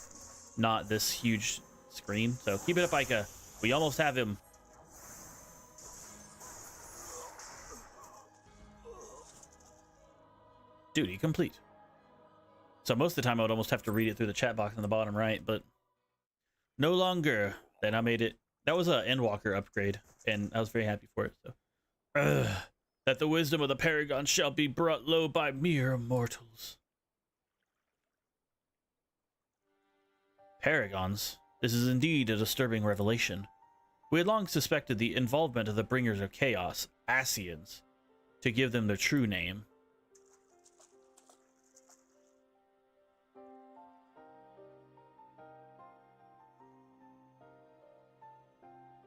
not this huge screen. So keep it up, Ica. We almost have him. Duty complete. So most of the time I would almost have to read it through the chat box in the bottom right, but no longer. Then I made it. That was a Endwalker upgrade, and I was very happy for it. So, that the wisdom of the Paragon shall be brought low by mere mortals. Paragons? This is indeed a disturbing revelation. We had long suspected the involvement of the Bringers of Chaos, Ascians, to give them their true name.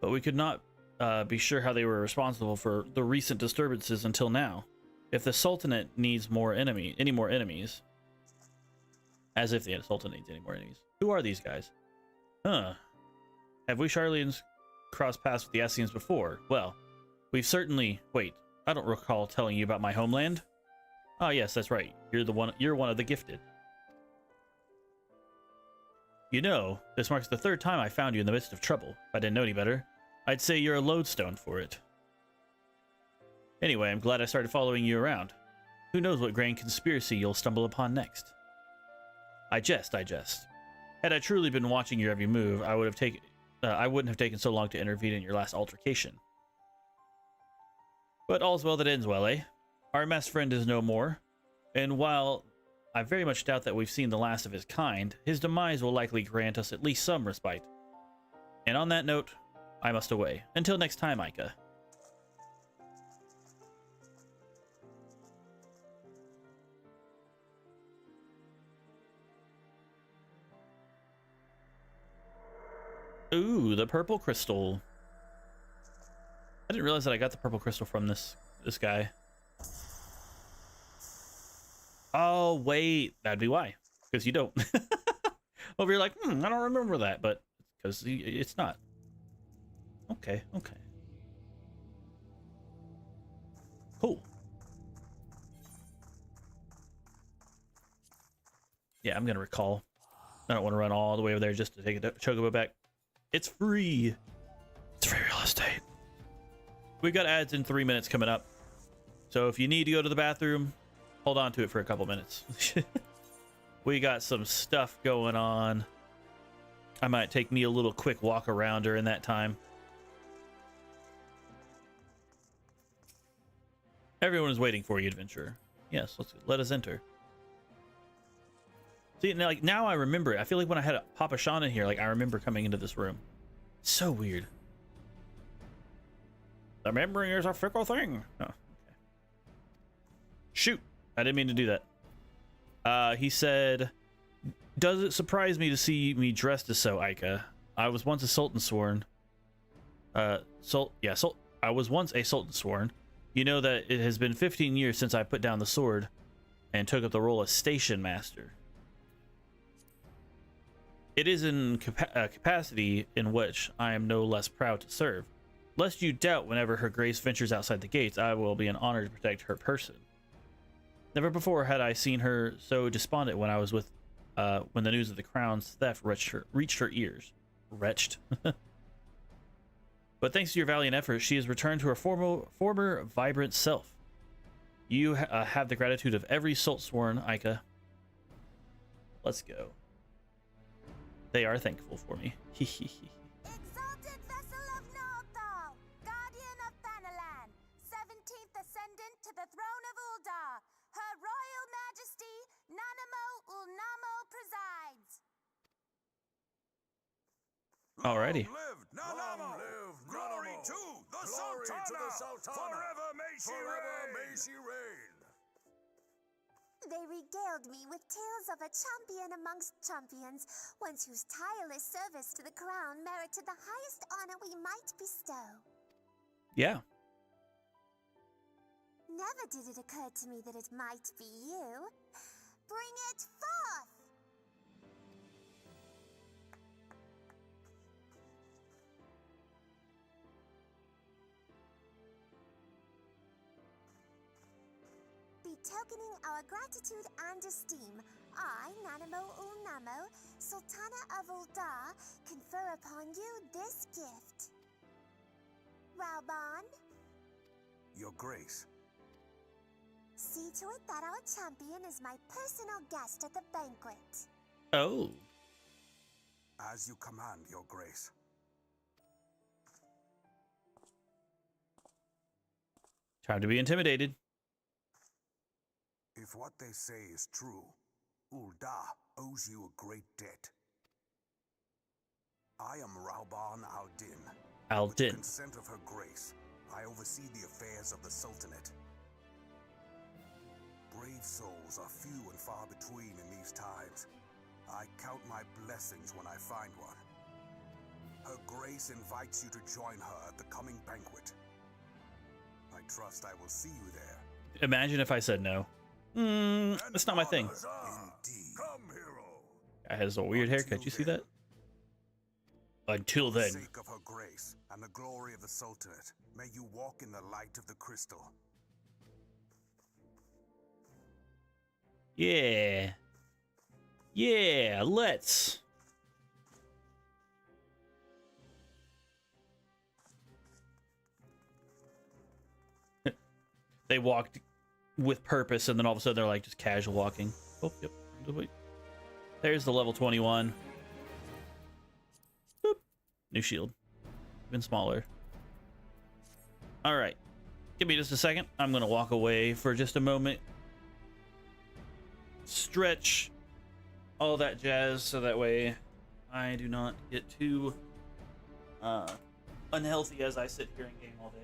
But we could not be sure how they were responsible for the recent disturbances until now. If the Sultanate needs any more enemies. As if the Sultanate needs any more enemies. Who are these guys? Huh. Have we Charlians crossed paths with the Ascians before? Well, we've certainly... Wait, I don't recall telling you about my homeland. Oh yes, that's right. You're one of the gifted. You know, this marks the third time I found you in the midst of trouble. If I didn't know any better, I'd say you're a lodestone for it. Anyway, I'm glad I started following you around. Who knows what grand conspiracy you'll stumble upon next. I jest. Had I truly been watching your every move, I wouldn't have taken so long to intervene in your last altercation. But all's well that ends well, eh? Our masked friend is no more, and while I very much doubt that we've seen the last of his kind, his demise will likely grant us at least some respite. And on that note, I must away. Until next time, Aika. Ooh, the purple crystal. I didn't realize that I got the purple crystal from this guy. Oh, wait. That'd be why. Because you don't. Well, you're like, I don't remember that. But because it's not. Okay. Cool. Yeah, I'm going to recall. I don't want to run all the way over there just to take a chocobo back. It's free. It's free real estate. We've got ads in 3 minutes coming up. So if you need to go to the bathroom, hold on to it for a couple minutes. We got some stuff going on. I might take me a little quick walk around during that time. Everyone is waiting for you, adventurer. Yes, let us enter. See, now I remember it. I feel like when I had Papa Sean in here, I remember coming into this room. It's so weird. The memory is a fickle thing. Oh, okay. Shoot. I didn't mean to do that. He said, does it surprise me to see me dressed as so, Aika? I was once a Sultan Sworn. I was once a Sultan Sworn. You know that it has been 15 years since I put down the sword and took up the role of Station Master. It is in capacity in which I am no less proud to serve. Lest you doubt, whenever her grace ventures outside the gates, I will be an honor to protect her person. Never before had I seen her so despondent when I was with, when the news of the crown's theft reached her ears. Wretched. But thanks to your valiant efforts, she has returned to her former vibrant self. You have the gratitude of every Sworn, Aika. Let's go. They are thankful for me. Exalted vessel of Northal, guardian of Thanalan, 17th ascendant to the throne of Uldar, Her Royal Majesty Nanamo Ulnamo presides. Alrighty. Long live Nanamo! Glory to the Sultana! Forever may she reign! They regaled me with tales of a champion amongst champions, once whose tireless service to the crown merited the highest honor we might bestow. Yeah. Never did it occur to me that it might be you. Bring it forth! Betokening our gratitude and esteem, I, Nanamo Ulnamo, Sultana of Uldar, confer upon you this gift. Rauban? Your Grace. See to it that our champion is my personal guest at the banquet. Oh. As you command, Your Grace. Time to be intimidated. If what they say is true, Uldar owes you a great debt. I am Rauban al-Din, Al With the Din. consent of Her Grace, I oversee the affairs of the Sultanate. Brave souls are few and far between in these times. I count my blessings when I find one. Her Grace invites you to join her at the coming banquet. I trust I will see you there. Imagine if I said no. That's not my thing. Indeed. Come, hero. Guy has a weird haircut. You see that? Until For the then. sake of Her Grace and the glory of the Sultanate, may you walk in the light of the crystal. Yeah. Yeah, let's. They walked with purpose, and then all of a sudden they're like just casual walking. Oh, yep. Wait. There's the level 21. Boop. New shield. Even smaller. All right. Give me just a second. I'm going to walk away for just a moment. Stretch. All that jazz, so that way I do not get too unhealthy as I sit here and game all day.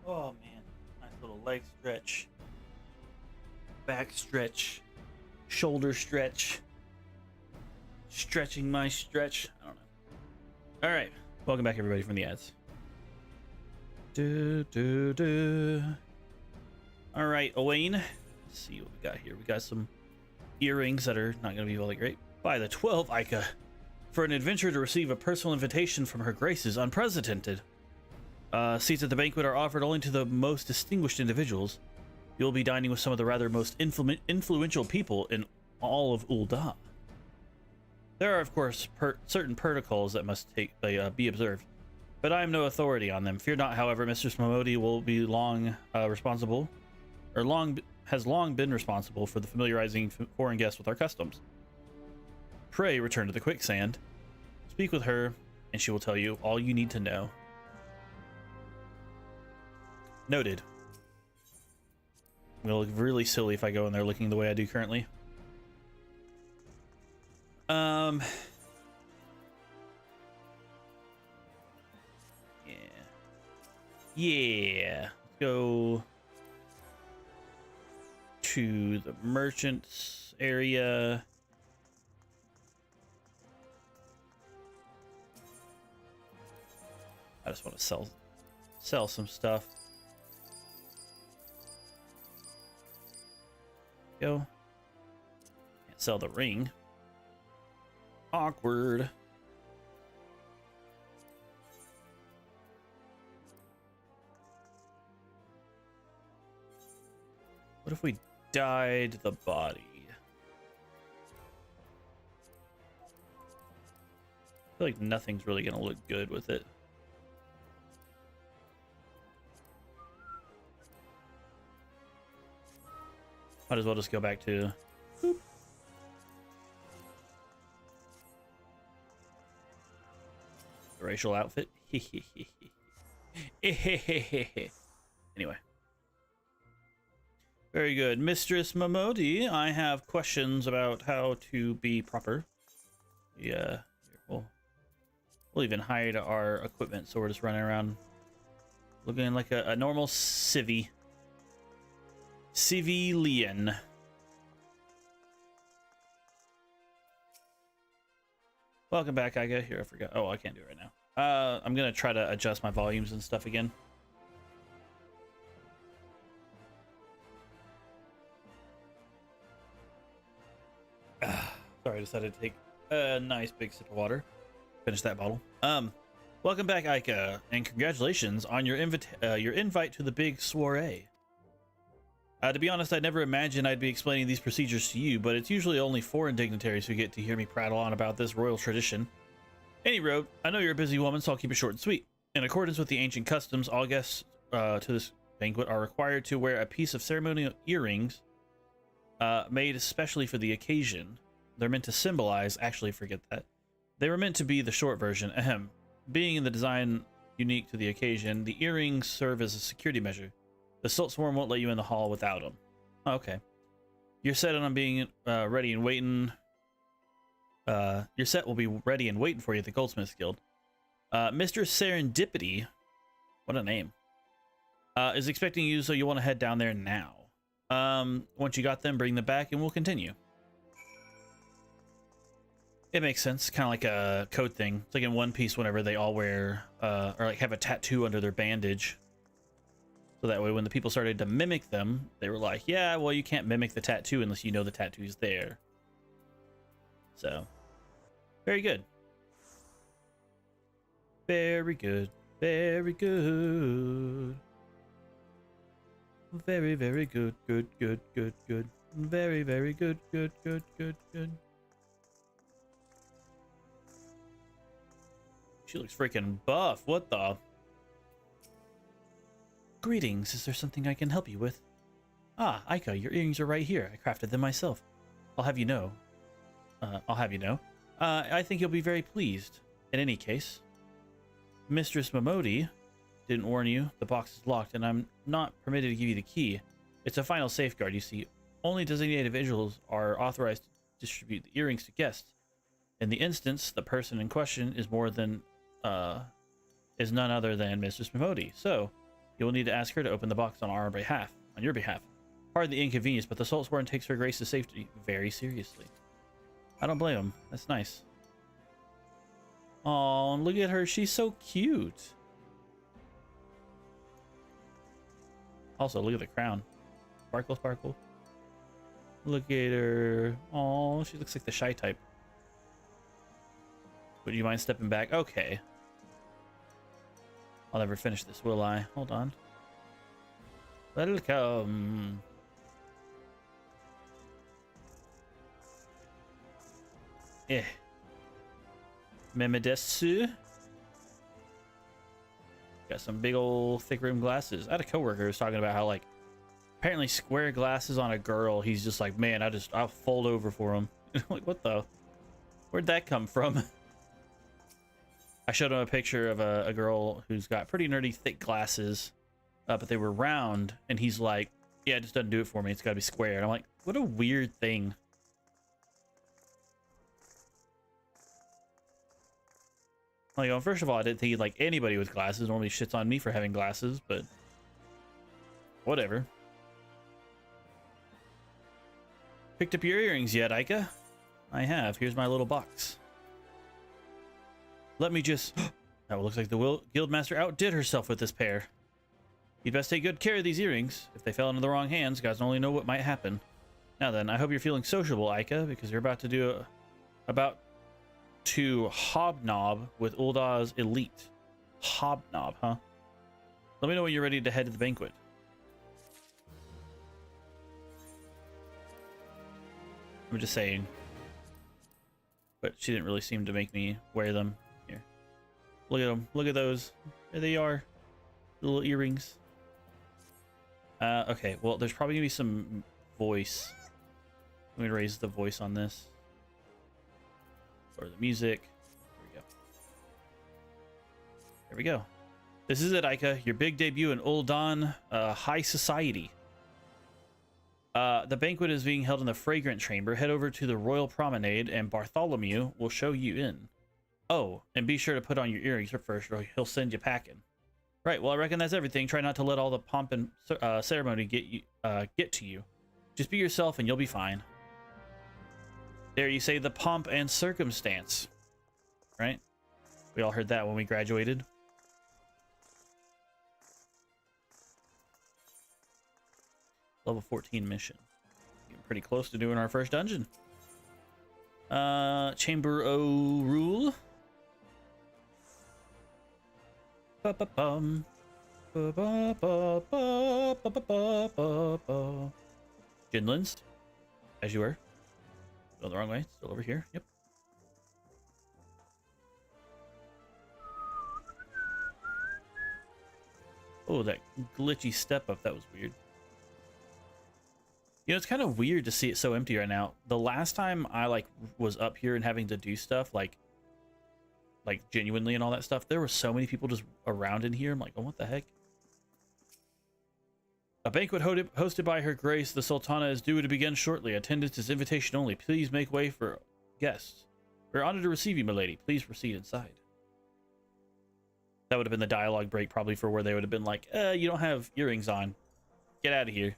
Oh man, nice little leg stretch, back stretch, shoulder stretch, stretching my stretch. I don't know. All right, welcome back everybody from the ads. All right, Owain. Let's see what we got here. We got some earrings that are not going to be all that great. By the 12 Ica. For an adventurer to receive a personal invitation from Her Grace is unprecedented. Seats at the banquet are offered only to the most distinguished individuals. You'll be dining with some of the rather most influential people in all of Ul'dah. There are, of course, certain protocols that must be observed, but I am no authority on them. Fear not, however, Mistress Momodi will be has long been responsible for the familiarizing foreign guests with our customs. Pray return to the quicksand. Speak with her, and she will tell you all you need to know. Noted. I'm gonna look really silly if I go in there looking the way I do currently. Yeah. Let's go to the merchants area. I just want to sell some stuff. Go. Can't sell the ring. Awkward. What if we dyed the body? feel like nothing's really gonna look good with it. Might as well just go back to boop. The racial outfit. Anyway. Very good. Mistress Momodi, I have questions about how to be proper. Yeah, we'll even hide our equipment, so we're just running around looking like a normal civvy. Civilian. Welcome back, Iga. Here, I forgot. Oh, I can't do it right now. I'm gonna try to adjust my volumes and stuff again. Sorry, I decided to take a nice big sip of water. Finish that bottle. Welcome back, Ica, and congratulations on your invite to the big soiree. To be honest, I never imagined I'd be explaining these procedures to you, but it's usually only foreign dignitaries who get to hear me prattle on about this royal tradition. Anyway, I know you're a busy woman, so I'll keep it short and sweet. In accordance with the ancient customs, all guests to this banquet are required to wear a piece of ceremonial earrings made especially for the occasion. They're meant to symbolize, actually forget that. They were meant to be the short version. Ahem. Being in the design unique to the occasion, the earrings serve as a security measure. The Salt Swarm won't let you in the hall without them. Okay. You're set on being ready and waiting. Your set will be ready and waiting for you at the Goldsmiths Guild. Mr. Serendipity, what a name, is expecting you, so you want to head down there now. Once you got them, bring them back and we'll continue. It makes sense, kind of like a code thing. It's like in One Piece whenever they all wear, or like have a tattoo under their bandage. So that way when the people started to mimic them, they were like, yeah, well, you can't mimic the tattoo unless you know the tattoo's there. So, very good. Very good. Very good. Very, very good. Good, good, good, good. Very, very good, good, good, good, good. She looks freaking buff. What the? Greetings. Is there something I can help you with? Ah, Aika, your earrings are right here. I crafted them myself. I'll have you know. I think you'll be very pleased. In any case, Mistress Momodi didn't warn you. The box is locked, and I'm not permitted to give you the key. It's a final safeguard. You see, only designated individuals are authorized to distribute the earrings to guests. In the instance, the person in question is none other than Mistress Momodi. So, you will need to ask her to open the box on your behalf. Pardon the inconvenience, but the Salt Sworn takes her grace's safety very seriously. I don't blame him. That's nice. Oh, look at her. She's so cute. Also, look at the crown. Sparkle, sparkle. Look at her. Oh, she looks like the shy type. Would you mind stepping back? Okay. I'll never finish this, will I? Hold on. Welcome. Memedesu. Got some big old thick rimmed glasses. I had a coworker who was talking about how, like, apparently square glasses on a girl, he's just like, man, I'll fold over for him. Like, what the? Where'd that come from? I showed him a picture of a girl who's got pretty nerdy thick glasses, but they were round, and he's like, yeah, it just doesn't do it for me. It's got to be square. And I'm like, what a weird thing. Like, well, first of all, I didn't think he'd like anybody with glasses. Normally shits on me for having glasses, but whatever. Picked up your earrings yet, Aika? I have. Here's my little box. Let me just... That looks like the Guildmaster outdid herself with this pair. You'd best take good care of these earrings. If they fell into the wrong hands, guys only know what might happen. Now then, I hope you're feeling sociable, Aika, because you're about to hobnob with Uldah's elite. Hobnob, huh? Let me know when you're ready to head to the banquet. I'm just saying. But she didn't really seem to make me wear them. Look at them. Look at those. There they are. The little earrings. Okay, well, there's probably gonna be some voice. I'm gonna raise the voice on this. Or the music. There we go. There we go. This is it, Aika. Your big debut in Ul'Dan High Society. The banquet is being held in the Fragrant Chamber. Head over to the Royal Promenade and Bartholomew will show you in. Oh, and be sure to put on your earrings first or he'll send you packing. Right, well, I reckon that's everything. Try not to let all the pomp and ceremony get to you. Just be yourself and you'll be fine. There you say the pomp and circumstance. Right? We all heard that when we graduated. Level 14 mission. Getting pretty close to doing our first dungeon. Chamber O rule. Ba-ba-bum. Ba-ba-ba-ba-ba-ba-ba-ba. Ginlands, as you were. Going the wrong way. Still over here. Yep. Oh, that glitchy step up. That was weird. You know, it's kind of weird to see it so empty right now. The last time I was up here and having to do stuff like genuinely and all that stuff, there were so many people just around in here. I'm like, oh, what the heck? A banquet hosted by Her Grace the Sultana is due to begin shortly. Attendance is invitation only. Please make way for guests. We're honored to receive you, milady. Please proceed inside. That would have been the dialogue break probably for where they would have been like, you don't have earrings on. Get out of here.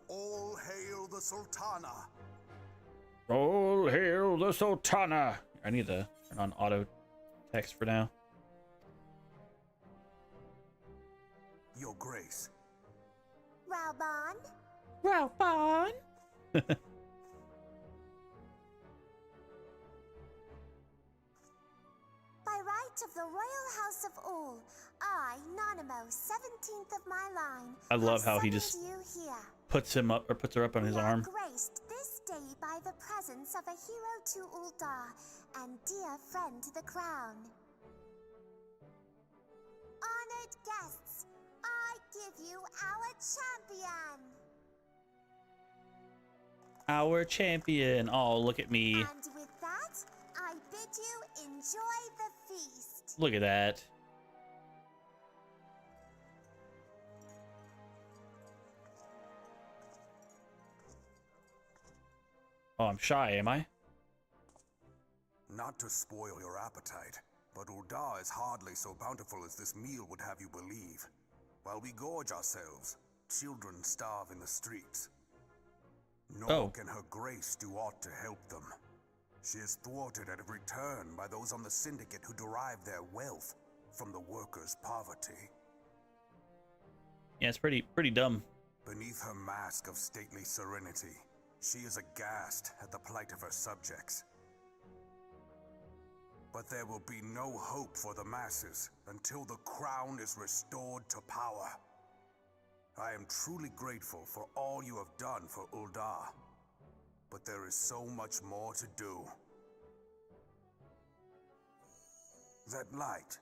All hail the Sultana. All hail the Sultana. I need to turn on auto text for now. Your Grace. Raubon? Raubon? By right of the Royal House of Ul, I, Nanamo, 17th of my line, I love how he just you here. puts him up or puts her up on his arm. Graced this day by the presence of a hero to Ul'Dah and dear friend to the crown. Honored guests, I give you our champion. Our champion. Oh, look at me. And with that, I bid you enjoy the feast. Look at that. Oh, I'm shy, am I? Not to spoil your appetite, but Ul'Dah is hardly so bountiful as this meal would have you believe. While we gorge ourselves, children starve in the streets. Nor can Her Grace do aught to help them. She is thwarted at every turn by those on the syndicate who derive their wealth from the workers' poverty. Yeah, it's pretty dumb. Beneath her mask of stately serenity, she is aghast at the plight of her subjects. But there will be no hope for the masses until the crown is restored to power. I am truly grateful for all you have done for Ul'Dah, but there is so much more to do. That light,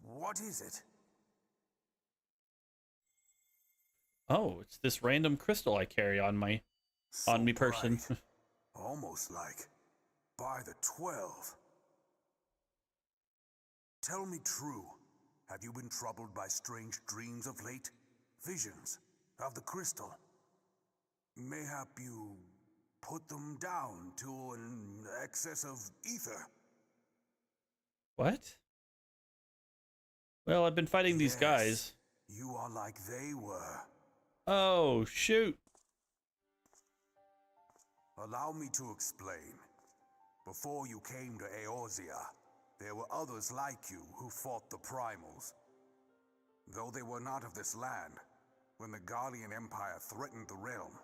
what is it? Oh, it's this random crystal I carry on me person. Bright, almost like by the 12. Tell me true, have you been troubled by strange dreams of late? Visions of the crystal? Mayhap you put them down to an excess of ether? What? Well, I've been fighting these guys. You are like they were. Oh, shoot. Allow me to explain. Before you came to Eorzea, there were others like you who fought the primals. Though they were not of this land, when the Guardian Empire threatened the realm,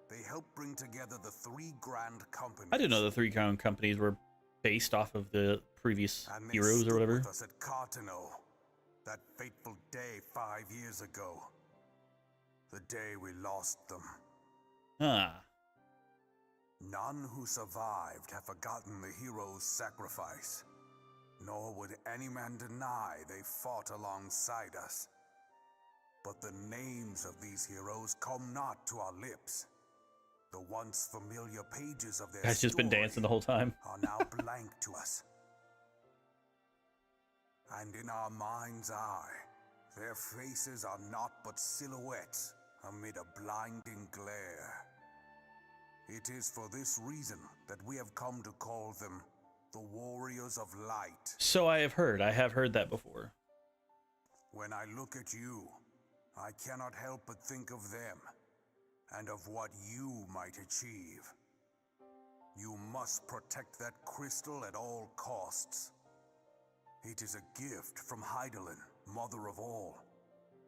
they helped bring together the three grand companies. I didn't know the three grand companies were based off of the previous heroes or whatever. With us at Cartano. That fateful day 5 years ago. The day we lost them. Huh. None who survived have forgotten the hero's sacrifice. Nor would any man deny they fought alongside us. But the names of these heroes come not to our lips. The once familiar pages of their Guy's just been dancing the whole time. are now blank to us. And in our mind's eye, their faces are naught but silhouettes amid a blinding glare. It is for this reason that we have come to call them the Warriors of Light. So I have heard. I have heard that before. When I look at you, I cannot help but think of them, and of what you might achieve. You must protect that crystal at all costs. It is a gift from Heidelin, mother of all,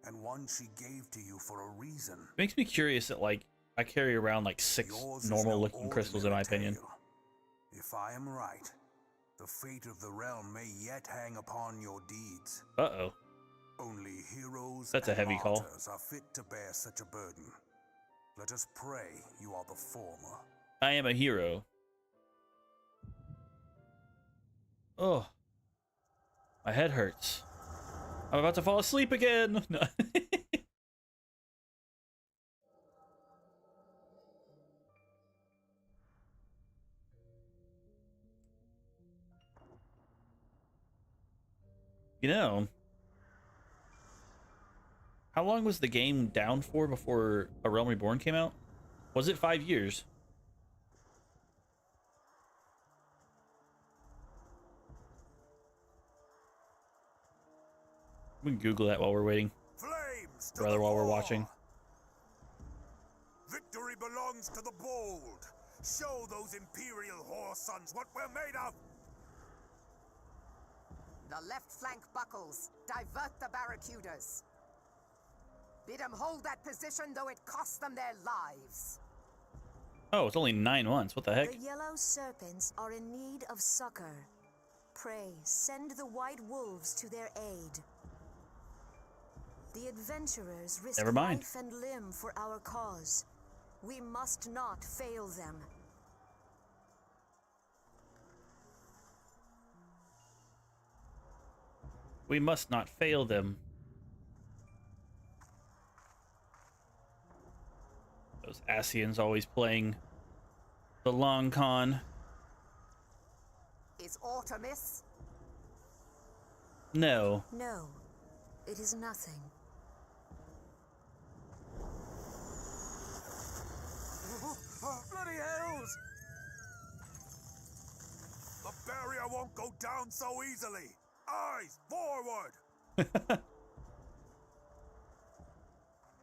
and one she gave to you for a reason. Makes me curious that, like, I carry around like 6 Yours is normal no looking crystals in my ordinary opinion. tale. If I am right, the fate of the realm may yet hang upon your deeds. Uh-oh. Only heroes That's a and heavy call. martyrs are fit to bear such a burden. Let us pray you are the former. I am a hero. Oh. My head hurts. I'm about to fall asleep again. No. You know, how long was the game down for before A Realm Reborn came out? Was it 5 years? We can Google that while we're waiting. Flames to Rather the while we're fore. watching. Victory belongs to the bold. Show those Imperial whore sons what we're made of. The left flank buckles. Divert the barracudas. Bid them hold that position, though it costs them their lives. Oh, it's only 9 months. What the heck? The yellow serpents are in need of succor. Pray, send the white wolves to their aid. The adventurers risk Never mind. life and limb for our cause. We must not fail them. We must not fail them. Those Asians always playing the long con. Is aught amiss? No. No, it is nothing. Bloody hells! The barrier won't go down so easily. Eyes forward!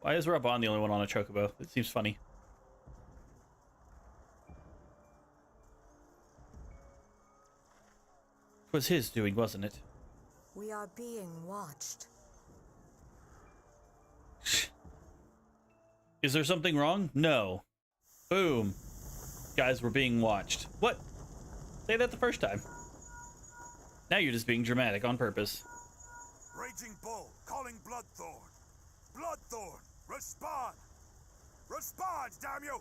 Why is Raban the only one on a chocobo? It seems funny. It was his doing, wasn't it? We are being watched. Is there something wrong? No. Boom. Guys, we're being watched. What? Say that the first time. Now you're just being dramatic on purpose. Raging Bull, calling Bloodthorn. Bloodthorn, respond! Respond, damn you!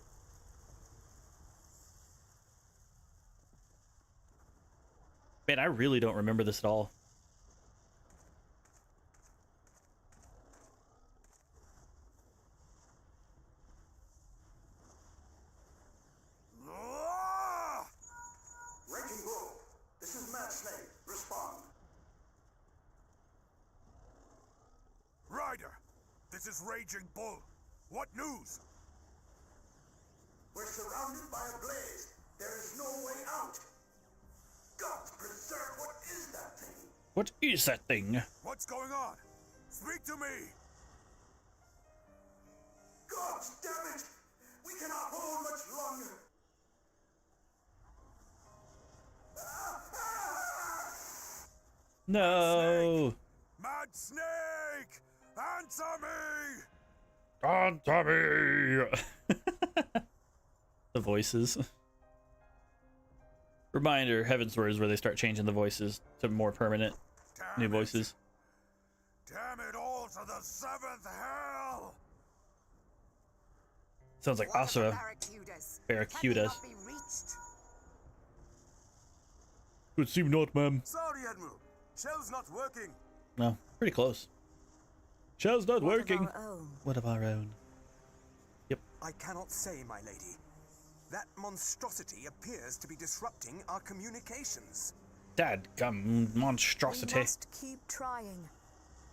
Man, I really don't remember this at all. Ah! Raging Bull, this is Mad Snake. Respond. Ryder, this is Raging Bull. What news? We're surrounded by a blaze. There is no way out. God preserve, what is that thing? What is that thing? What's going on? Speak to me! God damn it! We cannot hold much longer. No. Mad Snake! Answer me! Answer me. The voices. Reminder, Heaven's Word is where they start changing the voices to more permanent Damn new it. voices. Damn it all to the seventh hell! Sounds like What of the Asura. barracudas? Barracudas. Can they not be reached? Would seem not, ma'am. Sorry, Admiral. Shell's not working. No, pretty close. Shell's not What of working. our own? What of our own? I cannot say, my lady. That monstrosity appears to be disrupting our communications. Dadgum We monstrosity. must keep trying.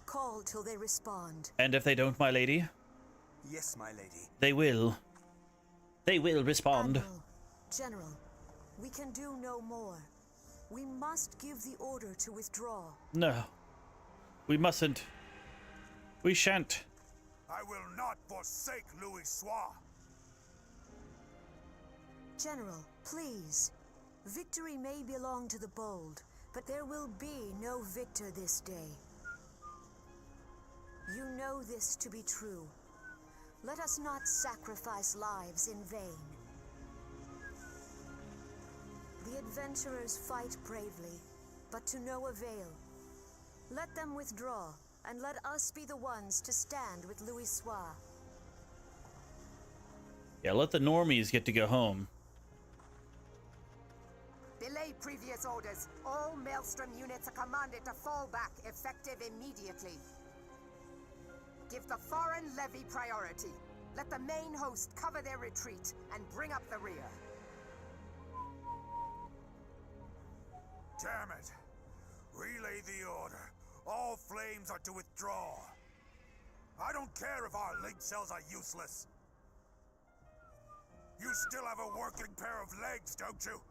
Call till they respond. And if they don't, my lady, Yes, my lady. they will. They will respond. Admiral, General, we can do no more. We must give the order to withdraw. No. We mustn't. We shan't. I will not forsake Louis Soir. General, please. Victory may belong to the bold, but there will be no victor this day. You know this to be true. Let us not sacrifice lives in vain. The adventurers fight bravely, but to no avail. Let them withdraw, and let us be the ones to stand with Louis Soir. Yeah, let the normies get to go home. Belay previous orders. All Maelstrom units are commanded to fall back, effective immediately. Give the foreign levy priority. Let the main host cover their retreat and bring up the rear. Damn it. Relay the order. All flames are to withdraw. I don't care if our link cells are useless. You still have a working pair of legs, don't you?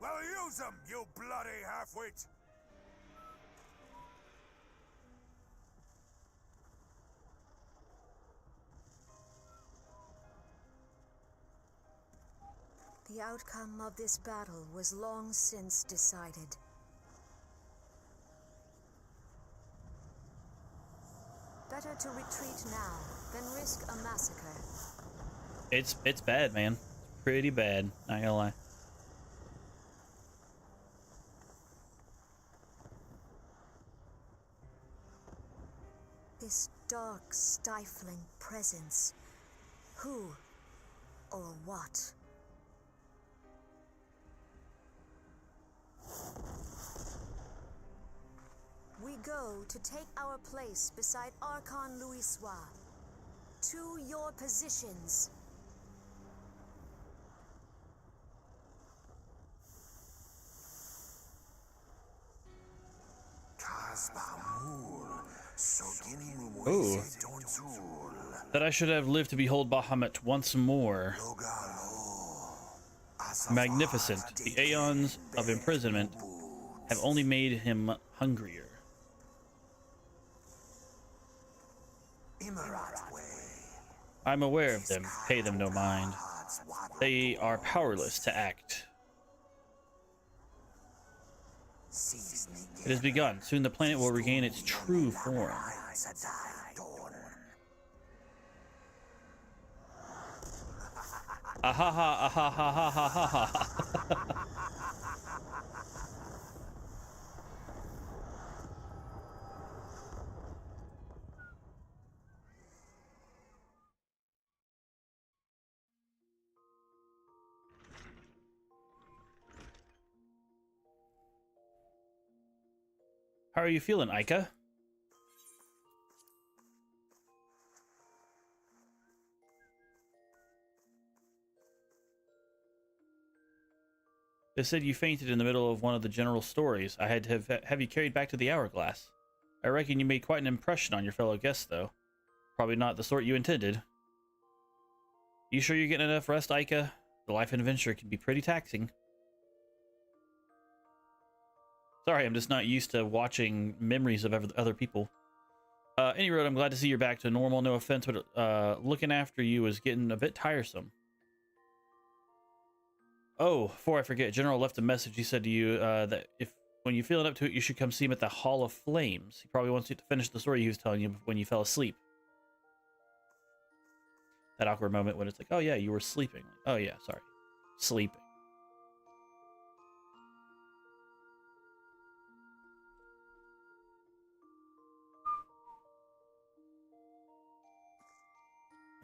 Well, use them, you bloody half-wit! The outcome of this battle was long since decided. Better to retreat now than risk a massacre. It's bad, man. Pretty bad. Not gonna lie. This dark, stifling presence. Who or what? We go to take our place beside Archon Louis Soir. To your positions. Ooh. That I should have lived to behold Bahamut once more. Magnificent. The aeons of imprisonment have only made him hungrier. I'm aware of them. Pay them no mind. They are powerless to act. It has begun. Soon the planet will regain its true form. Ahaha, ahaha, ahaha, ahaha. How are you feeling, Aika? They said you fainted in the middle of one of the general stories. I had to have you carried back to the Hourglass. I reckon you made quite an impression on your fellow guests, though. Probably not the sort you intended. You sure you're getting enough rest, Aika? The life and adventure can be pretty taxing. Sorry, I'm just not used to watching memories of other people. Any road, I'm glad to see you're back to normal. No offense, but looking after you is getting a bit tiresome. Oh, before I forget, General left a message. He said to you that when you're feeling up to it, you should come see him at the Hall of Flames. He probably wants you to finish the story he was telling you when you fell asleep. That awkward moment when it's like, oh yeah, you were sleeping. Oh yeah, sorry. Sleeping.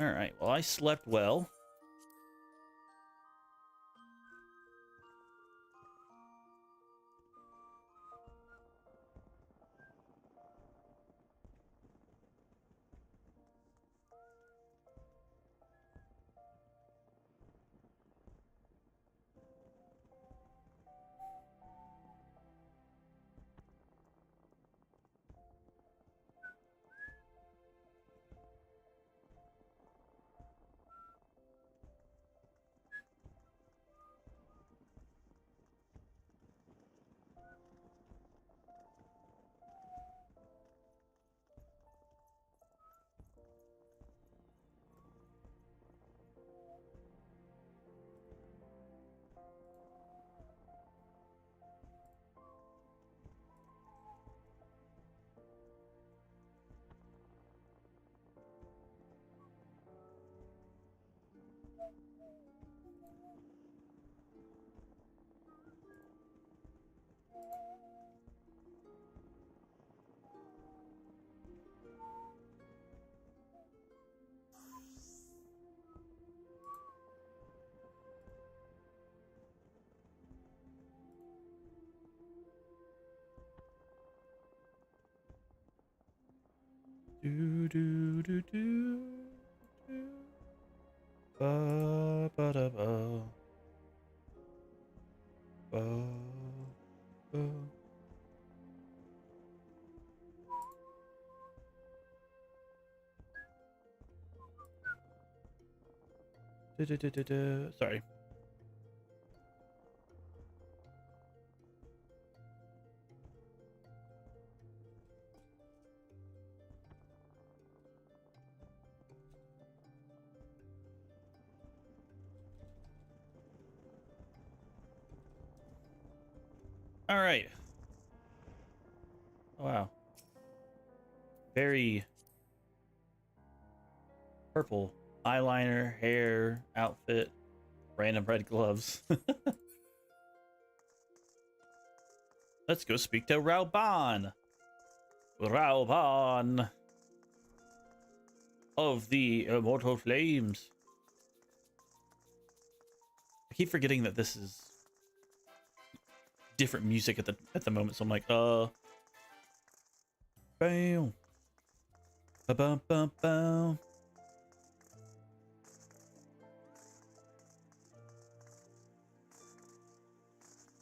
All right. Well, I slept well. Do do do do do. Ba ba da ba. Ba ba. Du, du, du, du, du. Sorry. All right. Oh, wow. Very purple eyeliner, hair, outfit, random red gloves. Let's go speak to Rauban. Rauban of the Immortal Flames. I keep forgetting that this is different music at the moment, so I'm like, bam, ba bum bum bum.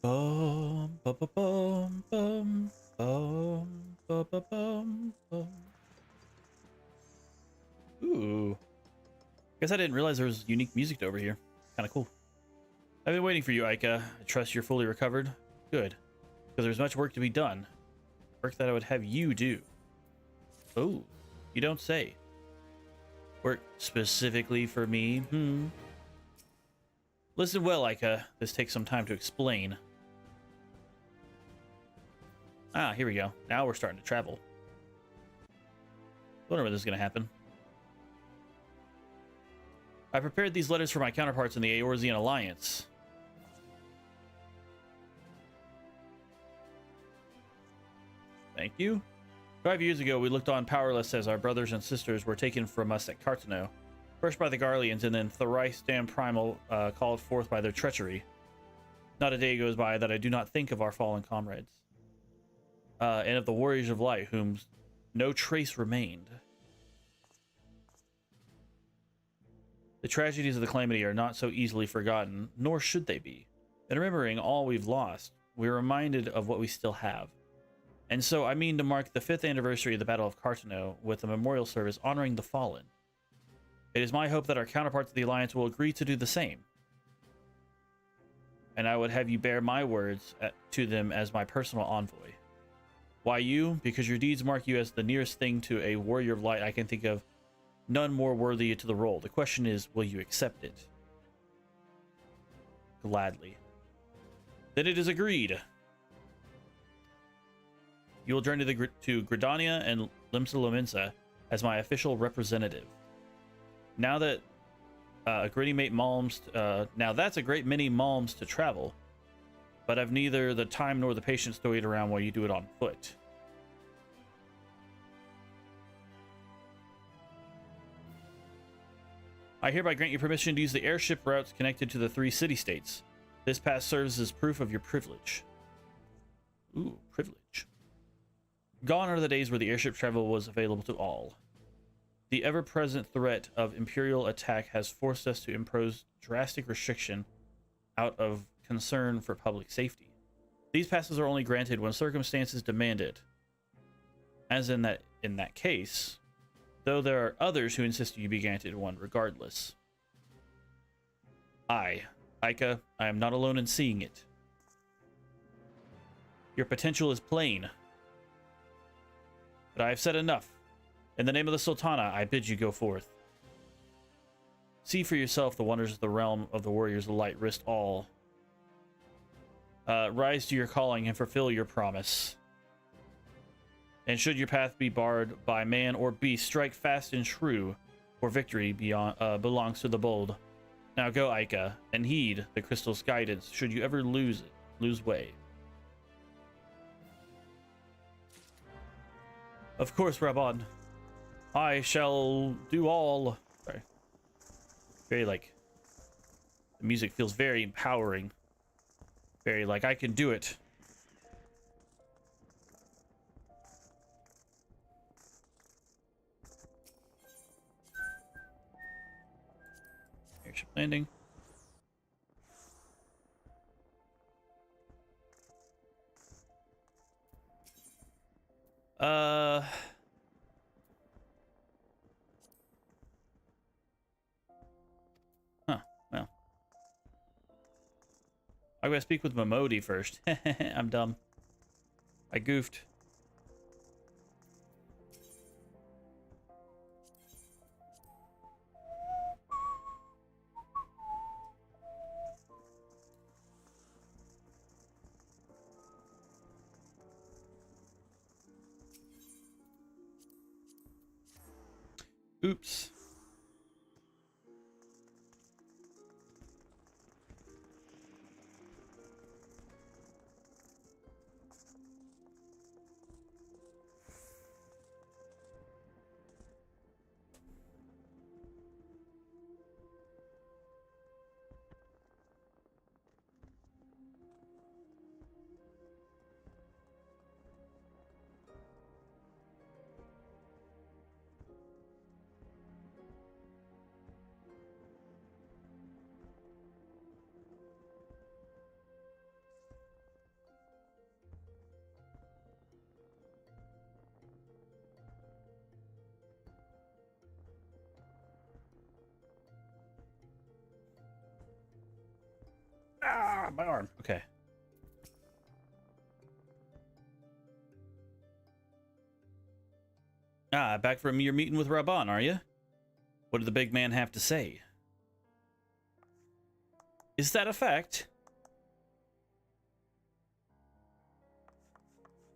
Bum ba ba bum bum bum ba ba bum bum. Ooh, guess I didn't realize there was unique music over here. Kind of cool. I've been waiting for you, Aika. I trust you're fully recovered. Good, because there's much work to be done. Work that I would have you do. Oh, you don't say. Work specifically for me? Listen well, Aika. This takes some time to explain. Ah, here we go. Now we're starting to travel. Wonder when this is going to happen. I prepared these letters for my counterparts in the Eorzean Alliance. Thank you. 5 years ago, we looked on powerless as our brothers and sisters were taken from us at Cartano. First by the Garleans, and then thrice damned Primal called forth by their treachery. Not a day goes by that I do not think of our fallen comrades. And of the Warriors of Light, whom no trace remained. The tragedies of the Calamity are not so easily forgotten, nor should they be. In remembering all we've lost, we're reminded of what we still have. And so I mean to mark the 5th anniversary of the Battle of Cartano with a memorial service honoring the fallen. It is my hope that our counterparts of the Alliance will agree to do the same. And I would have you bear my words to them as my personal envoy. Why you? Because your deeds mark you as the nearest thing to a warrior of light I can think of, none more worthy to the role. The question is, will you accept it? Gladly. Then it is agreed. You will journey to Gridania and Limsa Lominsa as my official representative. Now that a great many malms, now that's a great many malms to travel, but I've neither the time nor the patience to wait around while you do it on foot. I hereby grant you permission to use the airship routes connected to the 3 city-states. This pass serves as proof of your privilege. Ooh, privilege. Gone are the days where the airship travel was available to all. The ever-present threat of Imperial attack has forced us to impose drastic restriction out of concern for public safety. These passes are only granted when circumstances demand it. As in that case, though there are others who insist you be granted one regardless. Aika, I am not alone in seeing it. Your potential is plain. But I have said enough. In the name of the Sultana, I bid you go forth. See for yourself the wonders of the realm of the warriors of light. Risk all. Rise to your calling and fulfill your promise. And should your path be barred by man or beast, strike fast and true, for victory belongs to the bold. Now go, Aika, and heed the crystal's guidance should you ever lose way. Of course, Rabban. I shall do all. Sorry. Very like, the music feels very empowering. Very like, I can do it. Airship landing. Well. I gotta speak with Momodi first. I'm dumb. I goofed. Oops. Ah, my arm. Okay. Ah, back from your meeting with Rabban, are you? What did the big man have to say? Is that a fact?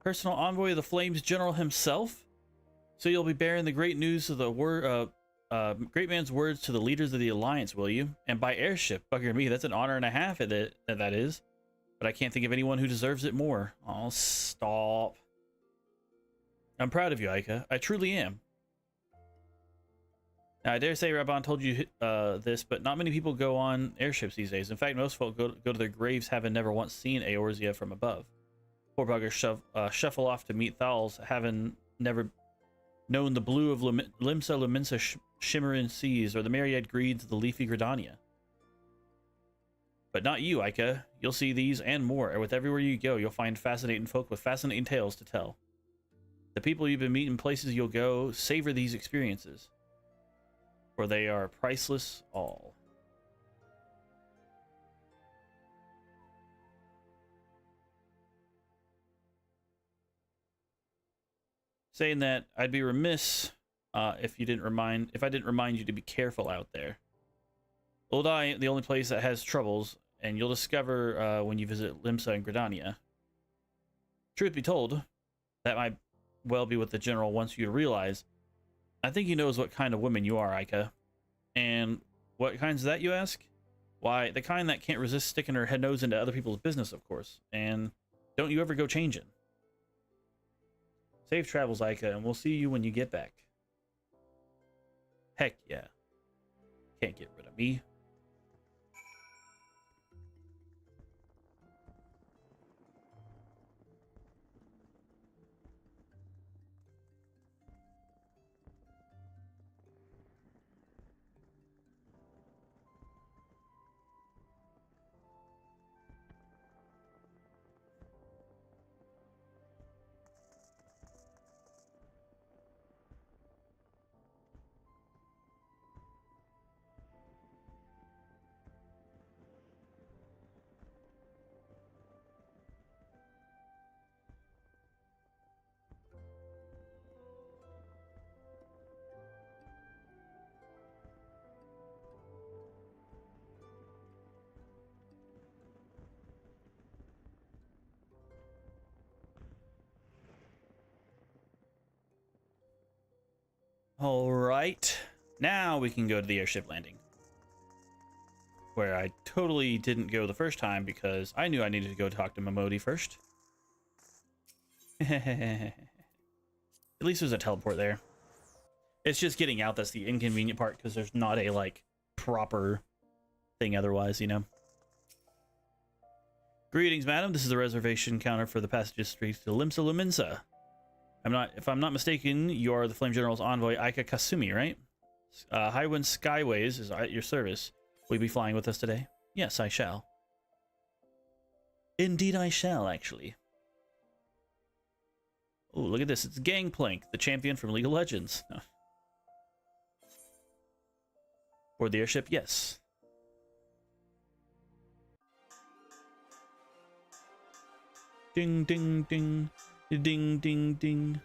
Personal envoy of the Flames General himself? So you'll be bearing the great news of the great man's words to the leaders of the Alliance, will you? And by airship, bugger me, that's an honor and a half, that is. But I can't think of anyone who deserves it more. Oh, stop. I'm proud of you, Aika. I truly am. Now, I dare say Rabban told you this, but not many people go on airships these days. In fact, most folk go to their graves having never once seen Eorzea from above. Poor buggers shuffle off to meet Thals, having never known the blue of Limsa Lumensa shimmering seas or the myriad greeds of the leafy Gridania. But not you, Aika. You'll see these and more, and with everywhere you go, you'll find fascinating folk with fascinating tales to tell. The people you've been meeting, places you'll go, savor these experiences, for they are priceless all. Saying that, I'd be remiss if I didn't remind you to be careful out there. Uldai ain't the only place that has troubles, and you'll discover when you visit Limsa and Gridania. Truth be told, that might well be what the General wants you to realize. I think he knows what kind of woman you are, Aika. And what kind's that, you ask? Why, the kind that can't resist sticking her head nose into other people's business, of course. And don't you ever go changing. Safe travels, Aika, and we'll see you when you get back. Heck yeah. Can't get rid of me. All right, now we can go to the airship landing, where I totally didn't go the first time because I knew I needed to go talk to Momodi first. At least there's a teleport there. It's just getting out that's the inconvenient part because there's not a like proper thing otherwise, you know. Greetings, madam. This is the reservation counter for the passages streets to Limsa Luminsa. If I'm not mistaken, you are the Flame General's envoy, Aika Kasumi, right? Highwind Skyways is at your service. Will you be flying with us today? Yes, I shall. Indeed I shall, actually. Oh, look at this. It's Gangplank, the champion from League of Legends. Or the airship? Yes. Ding, ding, ding. Ding, ding, ding.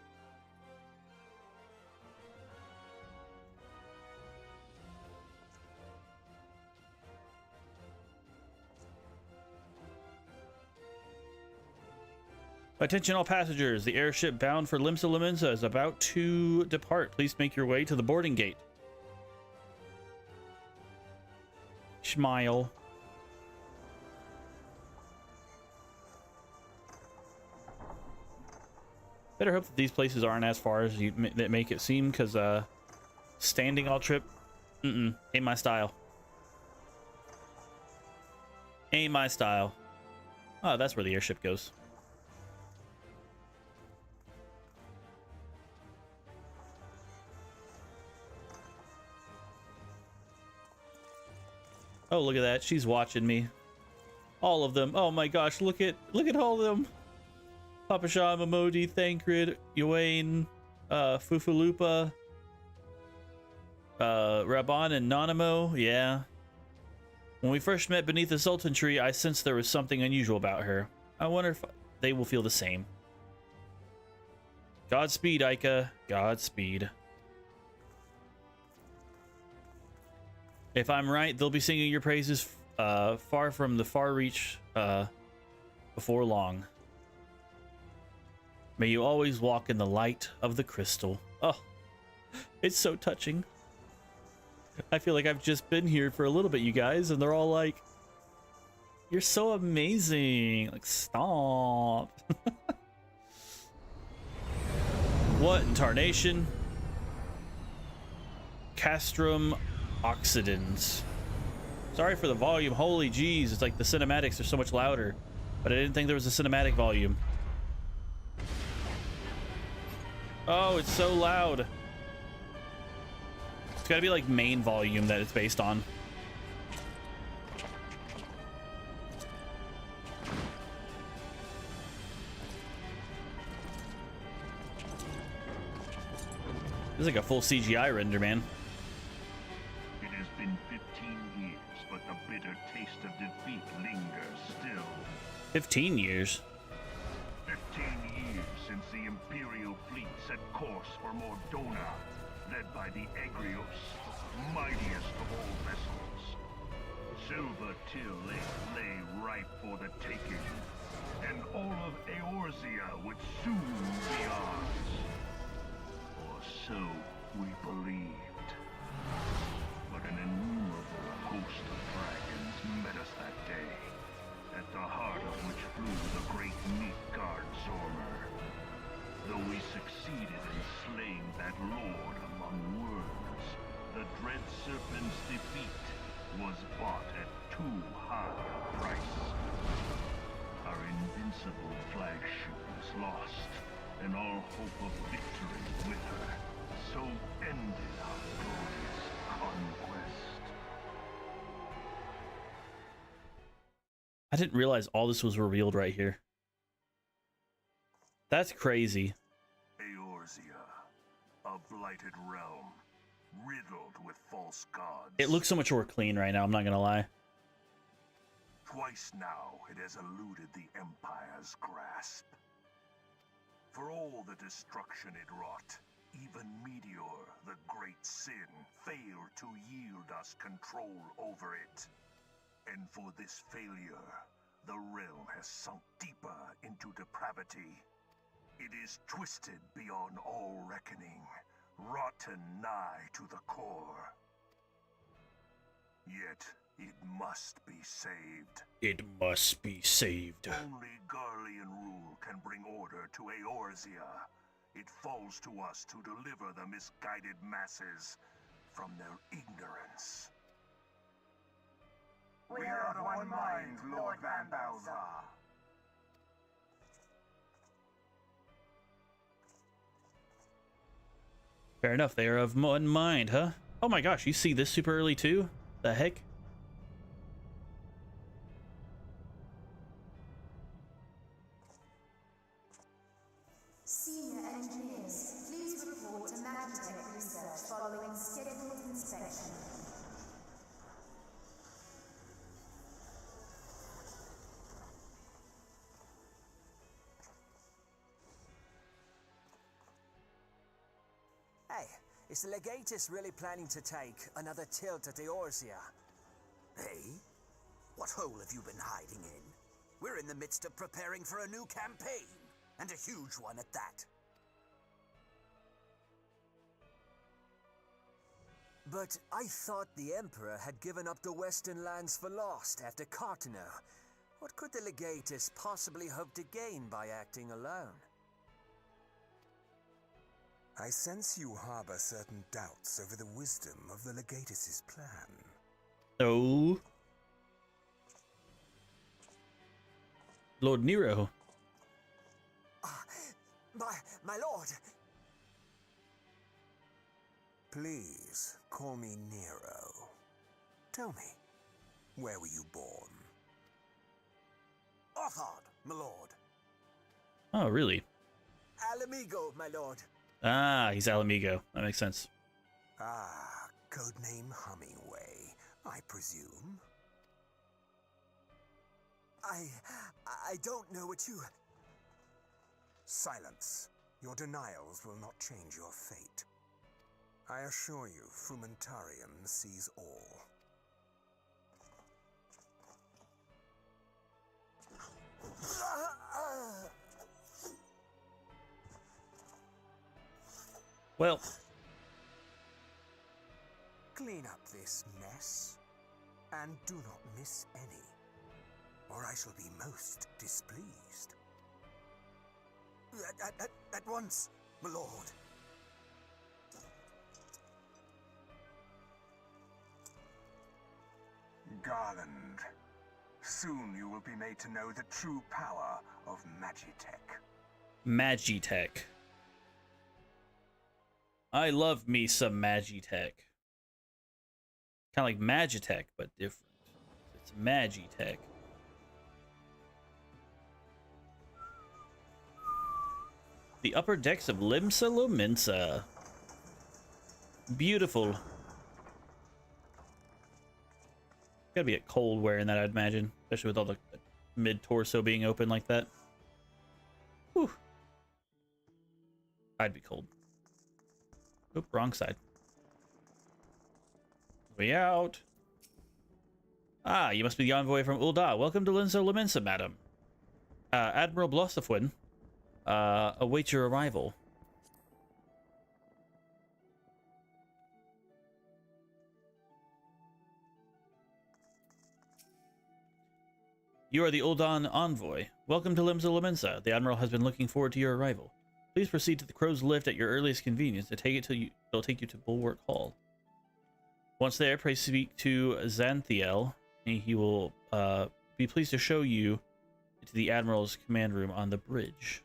Attention all passengers. The airship bound for Limsa Luminsa is about to depart. Please make your way to the boarding gate. Smile. Better hope that these places aren't as far as that make it seem, because standing all trip, ain't my style. Ain't my style. Oh, that's where the airship goes. Oh, look at that. She's watching me. All of them. Oh my gosh, look at all of them. Papa Shah, Momodi, Thancred, Ywain, Fufulupa, Raban, and Nanamo. Yeah. When we first met beneath the Sultan tree, I sensed there was something unusual about her. I wonder if they will feel the same. Godspeed, Aika. Godspeed. If I'm right, they'll be singing your praises far from the far reach before long. May you always walk in the light of the crystal. Oh, it's so touching. I feel like I've just been here for a little bit, you guys, and they're all like, you're so amazing. Like, stop. What in tarnation? Castrum Oxidans. Sorry for the volume. Holy jeez, it's like the cinematics are so much louder. But I didn't think there was a cinematic volume. Oh, it's so loud. It's gotta be like main volume that it's based on. This is like a full CGI render, man. It has been 15 years, but the bitter taste of defeat lingers still. 15 years? 15 years since the Imperial fleet set course for Mordona, led by the Egrios, mightiest of all vessels. Silver Till lay ripe for the taking, and all of Eorzea would soon be ours. Or so we believed. But an innumerable host of dragons met us that day, at the heart of which flew the great Midgard Zormer. Though we succeeded in slaying that lord among worms, the Dread Serpent's defeat was bought at too high a price. Our invincible flagship was lost, and all hope of victory with her. So ended our glorious conquest. I didn't realize all this was revealed right here. That's crazy. Eorzea, a blighted realm, riddled with false gods. It looks so much more clean right now, I'm not gonna lie. Twice now it has eluded the Empire's grasp. For all the destruction it wrought, even Meteor, the great sin, failed to yield us control over it. And for this failure, the realm has sunk deeper into depravity. It is twisted beyond all reckoning, rotten nigh to the core. Yet, it must be saved. It must be saved. Only Garlean rule can bring order to Eorzea. It falls to us to deliver the misguided masses from their ignorance. We are of one mind, Lord Van Balzar. Fair enough, they are of one mind, huh? Oh my gosh, you see this super early too? The heck? Senior engineers, please report to Magitech research following scheduled inspection. Hey, is the Legatus really planning to take another tilt at Eorzea? Hey? What hole have you been hiding in? We're in the midst of preparing for a new campaign, and a huge one at that. But I thought the Emperor had given up the Western lands for lost after Cartano. What could the Legatus possibly hope to gain by acting alone? I sense you harbor certain doubts over the wisdom of the Legatus's plan. Oh. Lord Nero. My lord! Please, call me Nero. Tell me, where were you born? Orthard, my lord. Oh, really? Alamigo, my lord. Ah, he's Alamigo. That makes sense. Ah, codename Hummingway, I presume. I don't know what you... Silence. Your denials will not change your fate. I assure you, Frumentarium sees all. Well, Clean up this mess, and do not miss any, or I shall be most displeased. At once, my lord. Garland, soon you will be made to know the true power of Magitech. Magitech. I love me some Magitech. Kind of like Magitech, but different. It's Magitech. The upper decks of Limsa Lominsa. Beautiful. Gotta be a cold wearing that, I'd imagine. Especially with all the mid-torso being open like that. Whew. I'd be cold. Oop, wrong side. Way out. Ah, you must be the envoy from Ul'dah. Welcome to Limsa Lominsa, madam. Admiral Blostafwin awaits your arrival. You are the Ul'dah envoy. Welcome to Limsa Lominsa. The Admiral has been looking forward to your arrival. Please proceed to the Crow's Lift at your earliest convenience. It'll take you to Bulwark Hall. Once there, pray speak to Xanthiel, and he will be pleased to show you to the Admiral's command room on the bridge.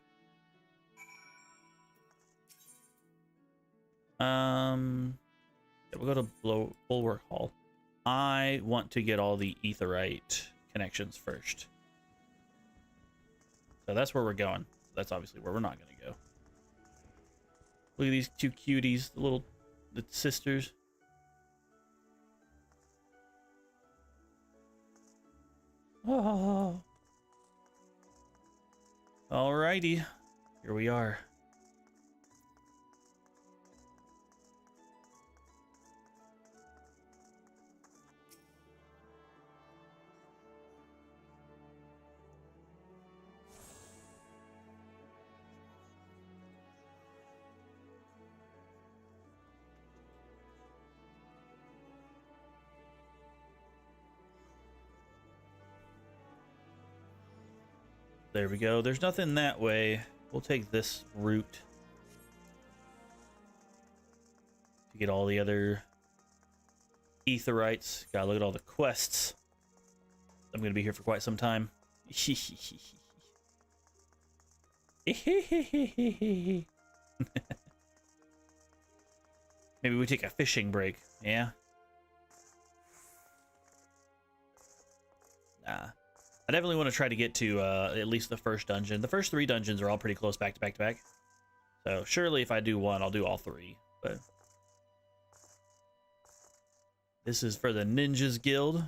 Yeah, we'll go to Bulwark Hall. I want to get all the Aetheryte connections first. So that's where we're going. That's obviously where we're not going to go. Look at these two cuties, the sisters. Oh. Alrighty. Here we are. There we go. There's nothing that way. We'll take this route to get all the other Aetherites. Gotta look at all the quests. I'm gonna be here for quite some time. Maybe we take a fishing break. Yeah. Nah. I definitely want to try to get to at least the first dungeon. The first 3 dungeons are all pretty close back to back to back. So surely if I do one, I'll do all 3. But this is for the Ninjas Guild.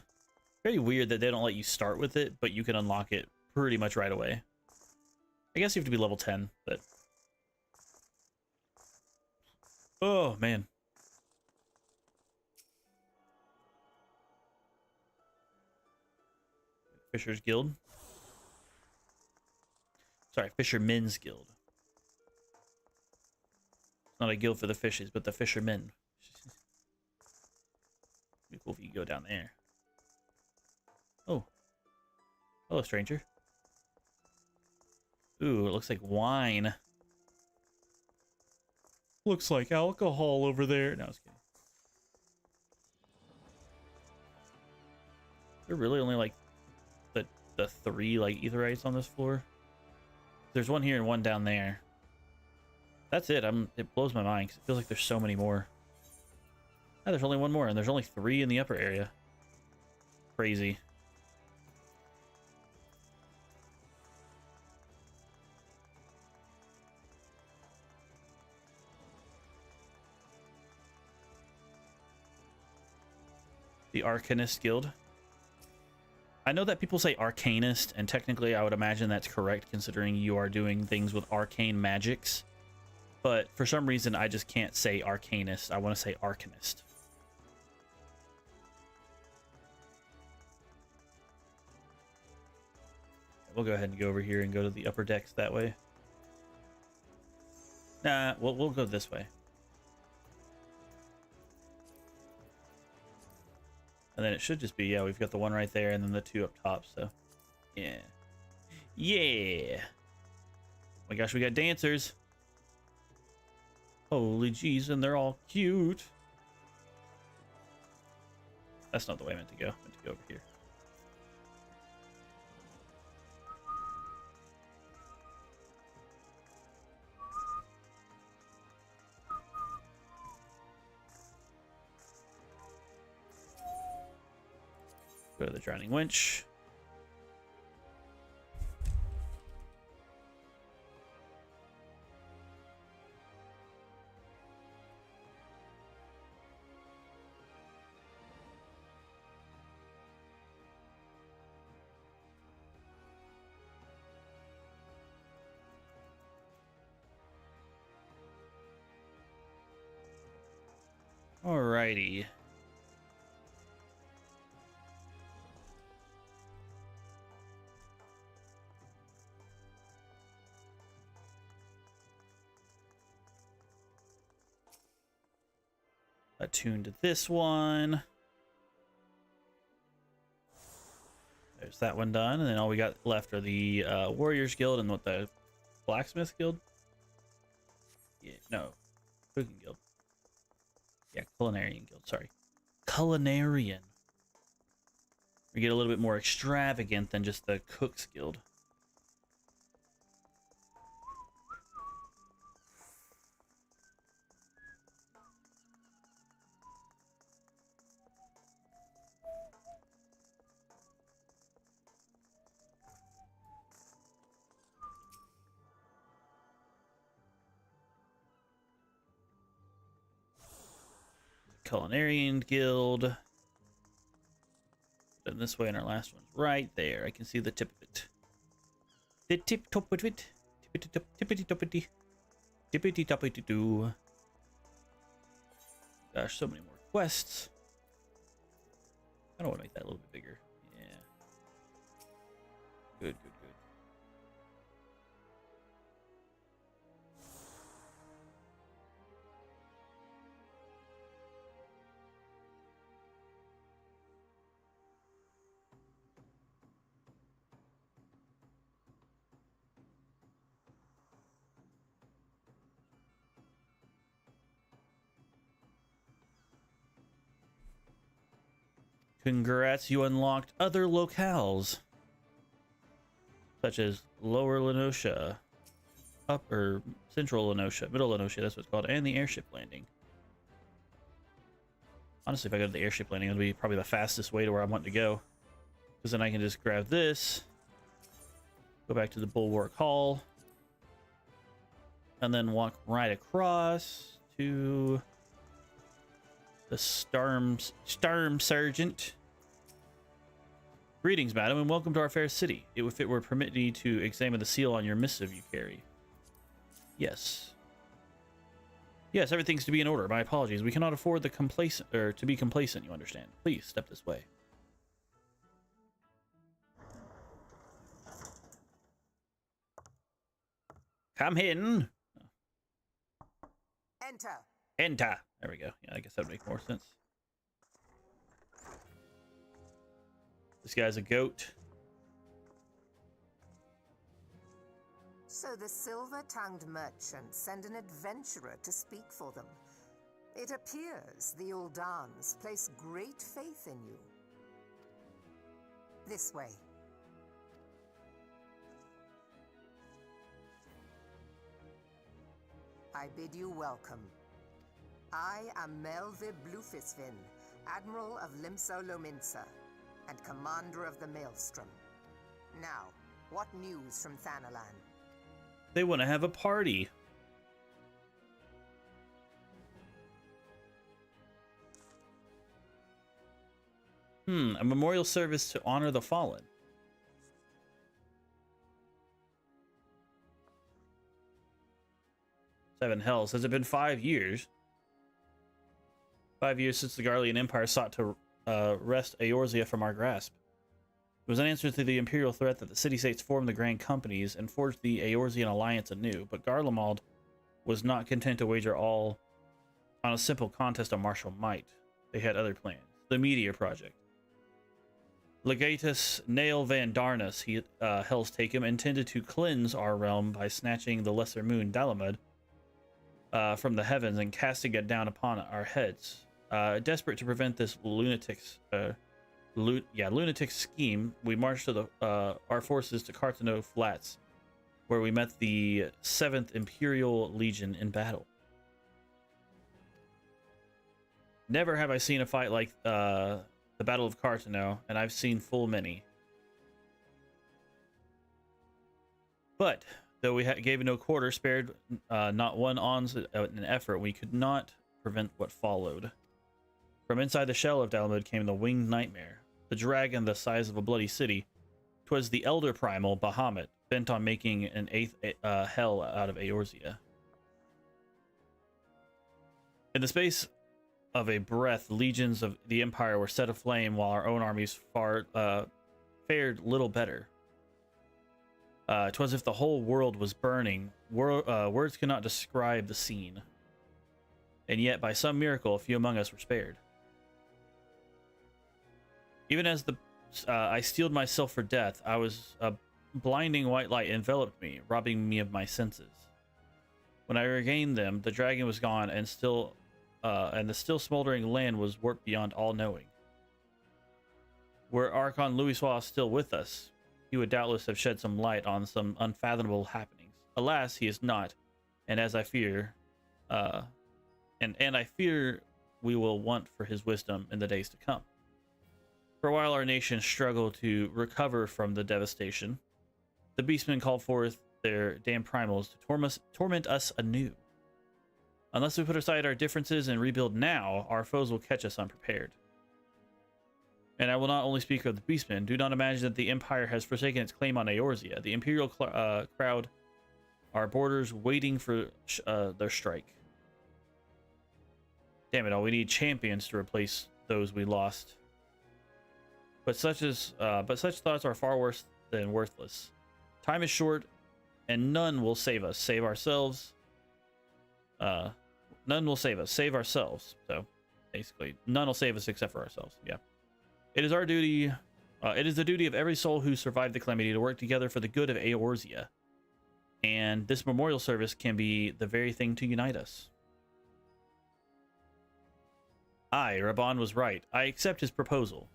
Very weird that they don't let you start with it, but you can unlock it pretty much right away. I guess you have to be level 10, but... Oh, man. Fisher's Guild. Sorry, Fishermen's Guild. It's not a guild for the fishes, but the fishermen. Be cool if you go down there. Oh. Hello, stranger. Ooh, it looks like wine. Looks like alcohol over there. No, I was kidding. They're really only like the 3 like Aetherites on this floor. There's one here and one down there. That's it. It blows my mind because it feels like there's so many more. Oh, there's only one more, and there's only 3 in the upper area. Crazy. The Arcanist Guild. I know that people say Arcanist, and technically I would imagine that's correct considering you are doing things with arcane magics. But for some reason, I just can't say Arcanist. I want to say Arcanist. We'll go ahead and go over here and go to the upper decks that way. Nah, we'll go this way. And then it should just be, yeah, we've got the one right there and then the 2 up top, so. Yeah. Yeah! Oh my gosh, we got dancers! Holy jeez, and they're all cute! That's not the way I meant to go. I meant to go over here. Go to the Drowning Winch. Alrighty. Attuned to this one. There's that one done, and then all we got left are the Warriors Guild and what, the Blacksmith Guild? Yeah, no, Cooking Guild. Yeah, Culinarian Guild. Sorry, culinarian. We get a little bit more extravagant than just the Cook's Guild. Culinarian Guild. Then this way, and our last one's right there. I can see the tip of it. The tip top of it. Tippity toppity. Tippity toppity doo. Gosh, so many more quests. I don't want to make that a little bit bigger. Yeah. Good, good, good. Congrats, you unlocked other locales, such as Lower Lenosha, Upper Central Lenosha, Middle Lenosha, that's what it's called, and the airship landing. Honestly, if I go to the airship landing, it'll be probably the fastest way to where I want to go, because then I can just grab this, go back to the Bulwark Hall, and then walk right across to the Starm Sergeant. Greetings, madam, and welcome to our fair city. If it were permit me to examine the seal on your missive you carry. Yes. Yes, everything's to be in order. My apologies. We cannot afford to be complacent, you understand. Please step this way. Come in. Enter. Enter. There we go. Yeah, I guess that would make more sense. This guy's a goat. So the silver-tongued merchants send an adventurer to speak for them. It appears the Uldans place great faith in you. This way. I bid you welcome. I am Melvib Blufisvin, Admiral of Limso Lominsa, and Commander of the Maelstrom. Now, what news from Thanalan? They want to have a party. A memorial service to honor the fallen. Seven hells. Has it been 5 years? 5 years since the Garlean Empire sought to wrest Eorzea from our grasp. It was an answer to the imperial threat that the city-states formed the grand companies and forged the Eorzean alliance anew, but Garlemald was not content to wager all on a simple contest of martial might. They had other plans. The Meteor Project. Legatus Nail Van Darnus, Hell's Takem, intended to cleanse our realm by snatching the lesser moon, Dalamud, from the heavens and casting it down upon our heads. Desperate to prevent this lunatic scheme, we marched to our forces to Cartano Flats, where we met the 7th Imperial Legion in battle. Never have I seen a fight like the Battle of Cartano, and I've seen full many. But though we gave no quarter, spared not one an effort, we could not prevent what followed. From inside the shell of Dalamud came the winged nightmare, the dragon the size of a bloody city. 'Twas the elder primal, Bahamut, bent on making an 8th hell out of Eorzea. In the space of a breath, legions of the Empire were set aflame, while our own armies fared little better. 'Twas as if the whole world was burning. Words cannot describe the scene. And yet, by some miracle, a few among us were spared. Even as I steeled myself for death, a blinding white light enveloped me, robbing me of my senses. When I regained them, the dragon was gone, and still and the still smoldering land was warped beyond all knowing. Were Archon Louisoix still with us, he would doubtless have shed some light on some unfathomable happenings. Alas, he is not, and as I fear, and I fear we will want for his wisdom in the days to come. For a while, our nation struggled to recover from the devastation. The beastmen called forth their damned primals to torment us anew. Unless we put aside our differences and rebuild now, our foes will catch us unprepared. And I will not only speak of the beastmen. Do not imagine that the Empire has forsaken its claim on Eorzea. The Imperial crowd are borders waiting for their strike. Damn it all, we need champions to replace those we lost. But such thoughts are far worse than worthless. Time is short, and none will save us. Save ourselves. None will save us. Save ourselves. So, basically, none will save us except for ourselves. Yeah. It is our duty. It is the duty of every soul who survived the calamity to work together for the good of Eorzea. And this memorial service can be the very thing to unite us. Aye, Raban was right. I accept his proposal.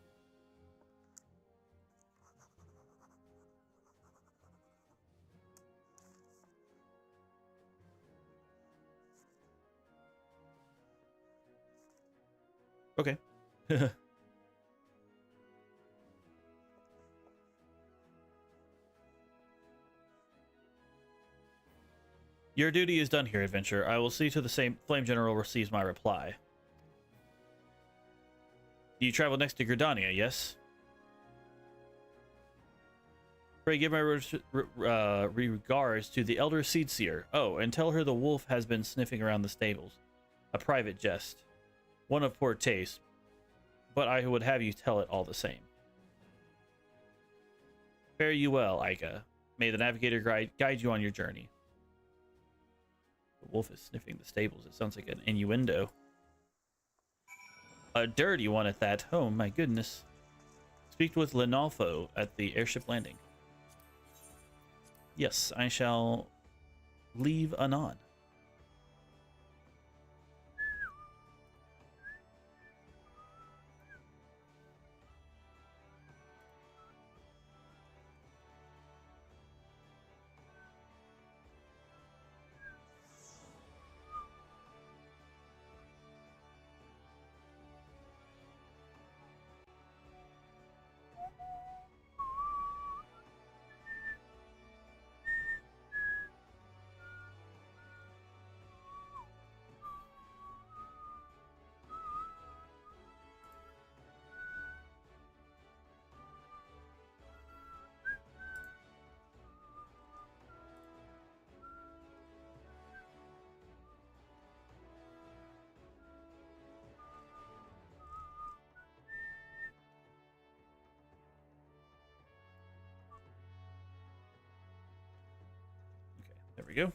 Okay. Your duty is done here, adventurer. I will see to the same Flame General receives my reply. You travel next to Gridania, yes? Pray give my regards to the Elder Seedseer. Oh, and tell her the wolf has been sniffing around the stables. A private jest. One of poor taste, but I would have you tell it all the same. Fare you well, Aika. May the navigator guide you on your journey. The wolf is sniffing the stables. It sounds like an innuendo. A dirty one at that. Oh my goodness. Speak with Linalfo at the airship landing. Yes, I shall leave anon. There we go.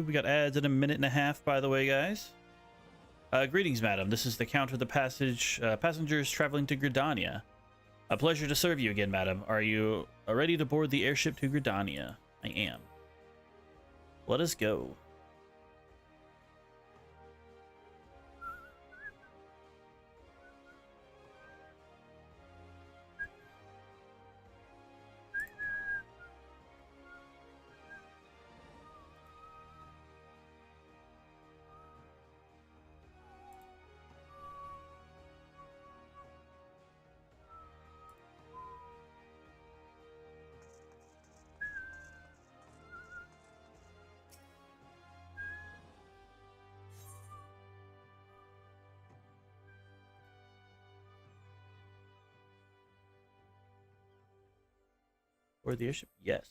We got ads in a minute and a half, by the way, guys. Greetings, madam. This is the Count of the passengers traveling to Gridania. A pleasure to serve you again, madam. Are you ready to board the airship to Gridania? I am. Let us go. Or the airship? Yes.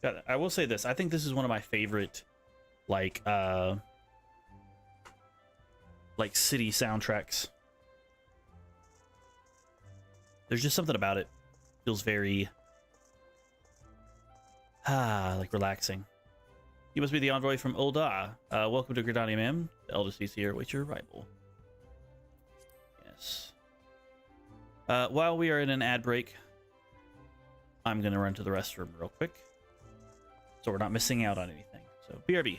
Yeah, I will say this. I think this is one of my favorite, like city soundtracks. There's just something about it. Feels very like relaxing. You must be the envoy from Ul'dah. Welcome to Gridania, ma'am. The Elder Sees here awaits your arrival. Yes. While we are in an ad break, I'm gonna run to the restroom real quick, so we're not missing out on anything. So BRB.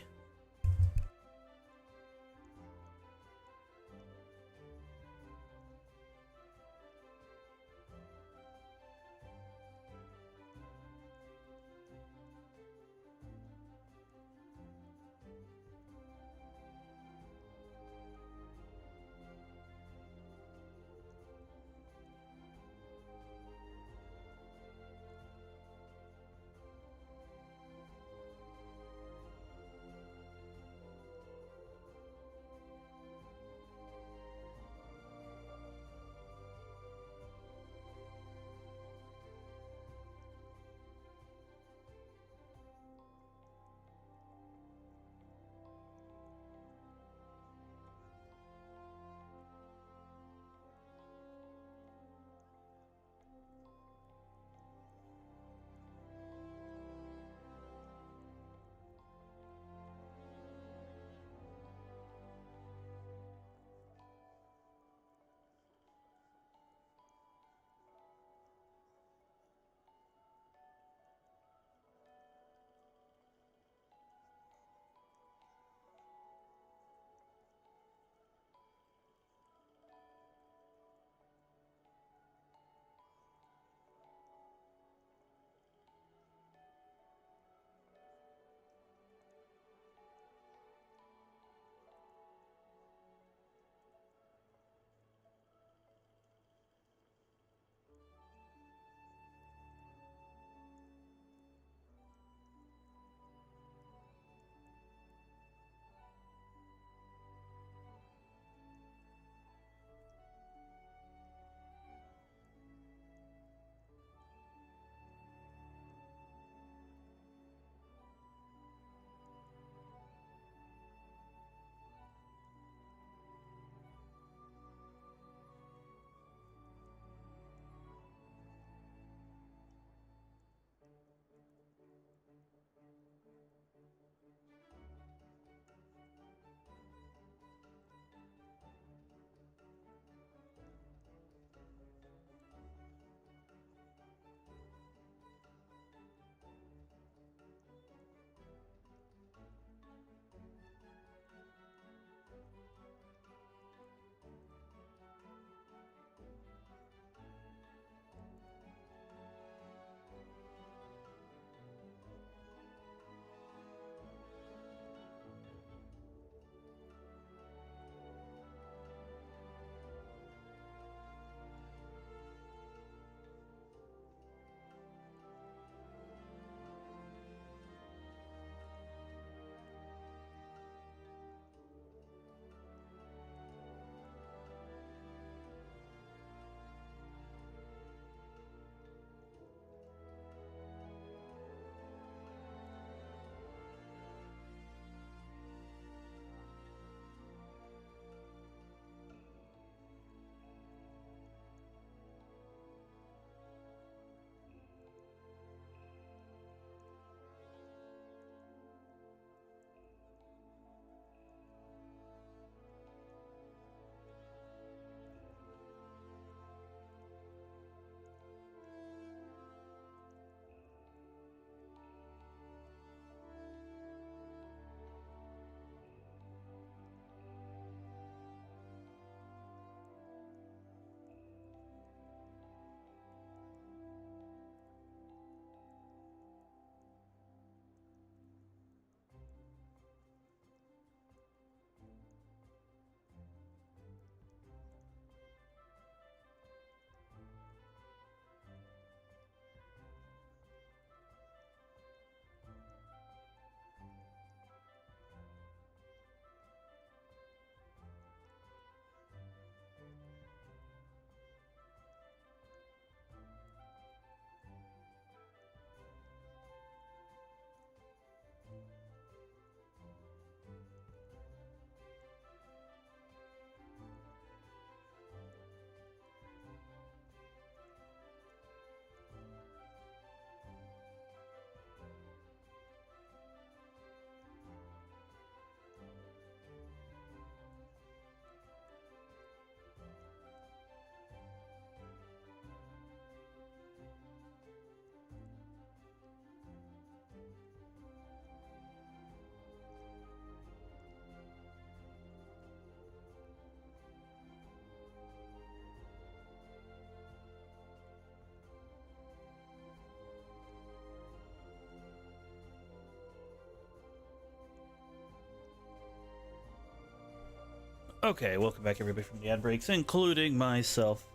Okay, welcome back everybody from the ad breaks, including myself.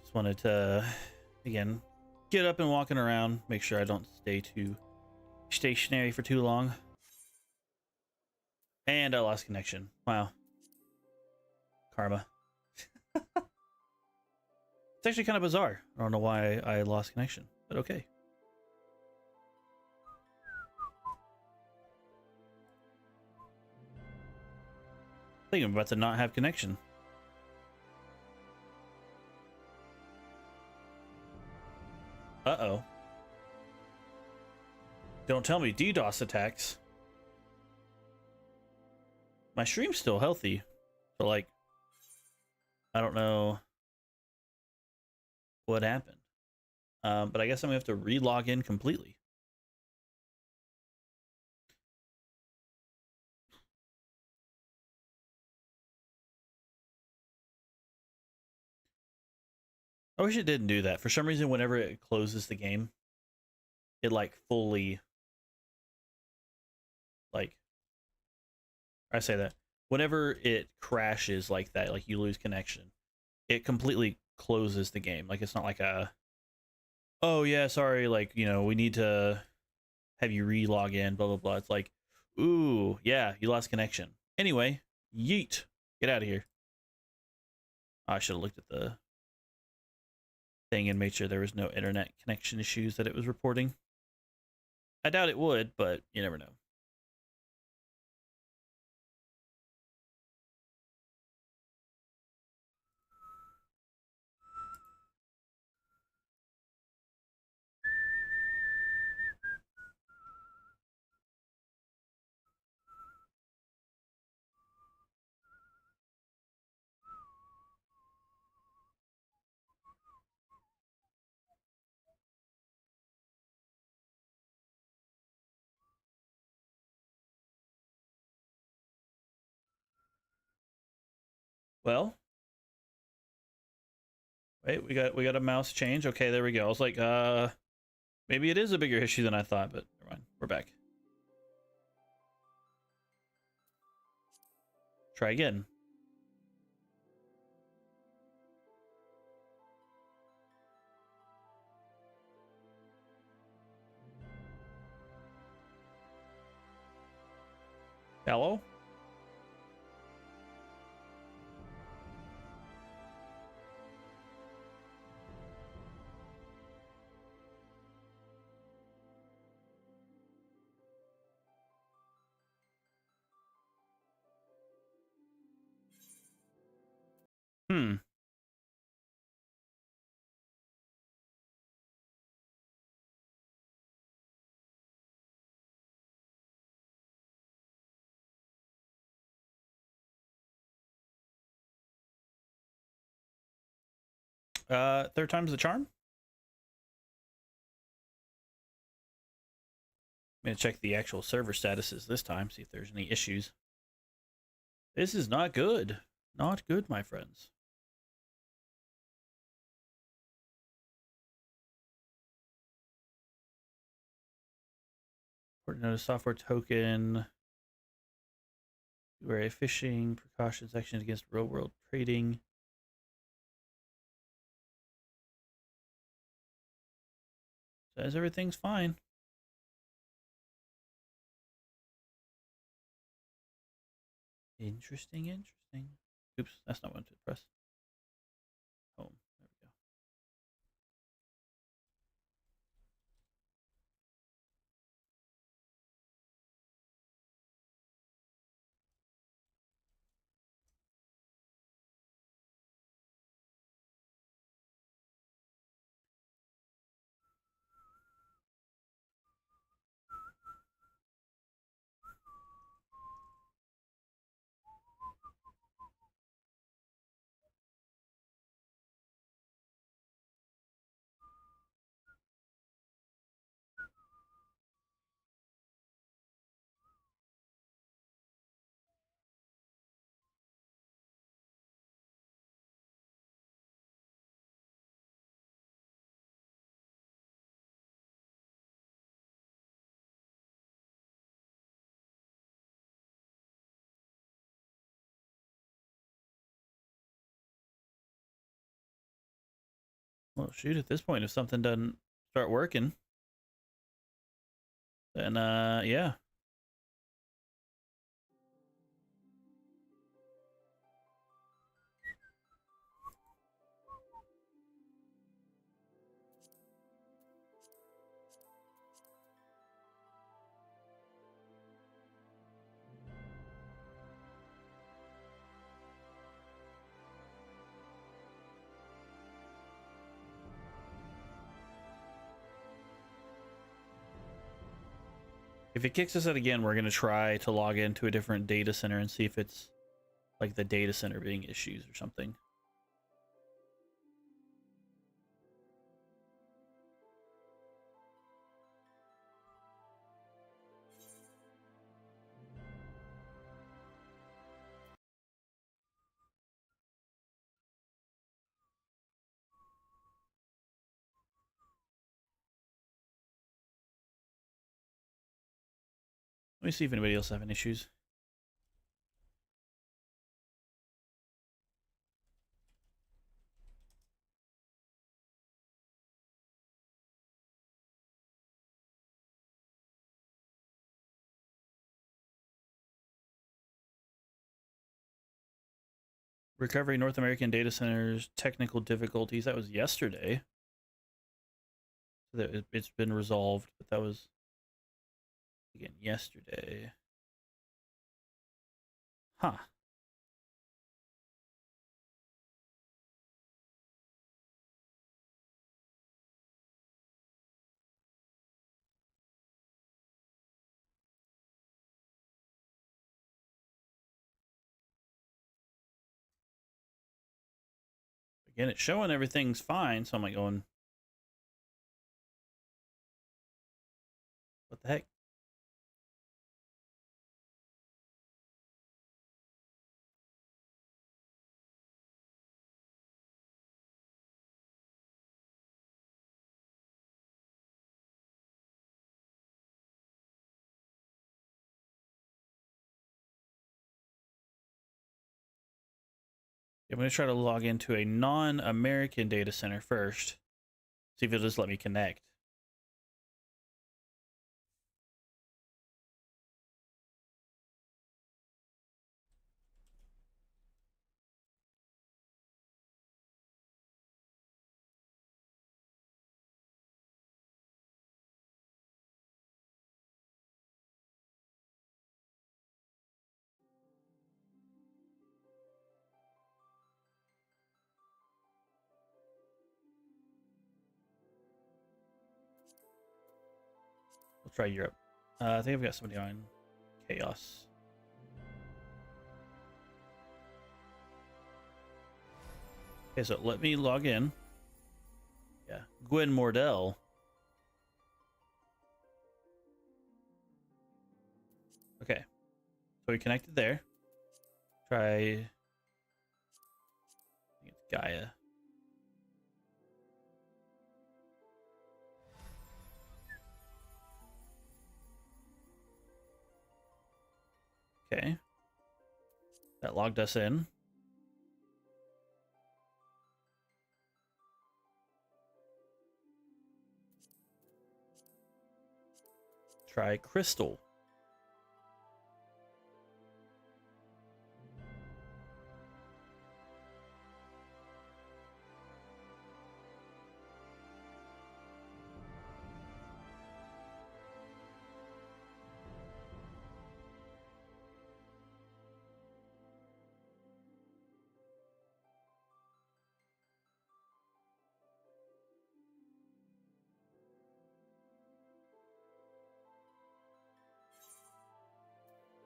Just wanted to, again, get up and walking around, make sure I don't stay too stationary for too long. And I lost connection. Wow. Karma. It's actually kind of bizarre. I don't know why I lost connection, but okay. I think I'm about to not have connection. Uh-oh. Don't tell me DDoS attacks. My stream's still healthy. So, like, I don't know what happened. But I guess I'm going to have to re-log in completely. I wish it didn't do that. For some reason, whenever it closes the game, it, like, fully... Like... I say that. Whenever it crashes like that, like you lose connection, it completely closes the game. Like, it's not like a... Oh, yeah, sorry, like, you know, we need to have you re-log in, blah, blah, blah. It's like, ooh, yeah, you lost connection. Anyway, yeet. Get out of here. Oh, I should have looked at the thing and made sure there was no internet connection issues that it was reporting. I doubt it would, but you never know. Well, wait, we got a mouse change. Okay, there we go. I was like, maybe it is a bigger issue than I thought, but never mind. We're back. Try again. Hello? Hmm. Third time's the charm? I'm gonna check the actual server statuses this time, see if there's any issues. This is not good. Not good, my friends. Important notice software token. URA phishing, precautions, actions against real world trading. Says everything's fine. Interesting, interesting. Oops, that's not what I wanted to press. Home. There we go. Well, shoot, at this point, if something doesn't start working, then, yeah. If it kicks us out again, we're going to try to log into a different data center and see if it's like the data center being issues or something. Let me see if anybody else having issues. Recovery North American data centers technical difficulties. That was yesterday. It's been resolved, but that was again yesterday. Huh. Again, it's showing everything's fine, so I'm like going, what the heck? I'm going to try to log into a non-American data center first. See if it'll just let me connect. We'll try Europe. I think I've got somebody on Chaos. Okay, so let me log in. Yeah, Gwen Mordell. Okay, so we connected there. Try. I think it's Gaia. Okay, that logged us in. Try Crystal.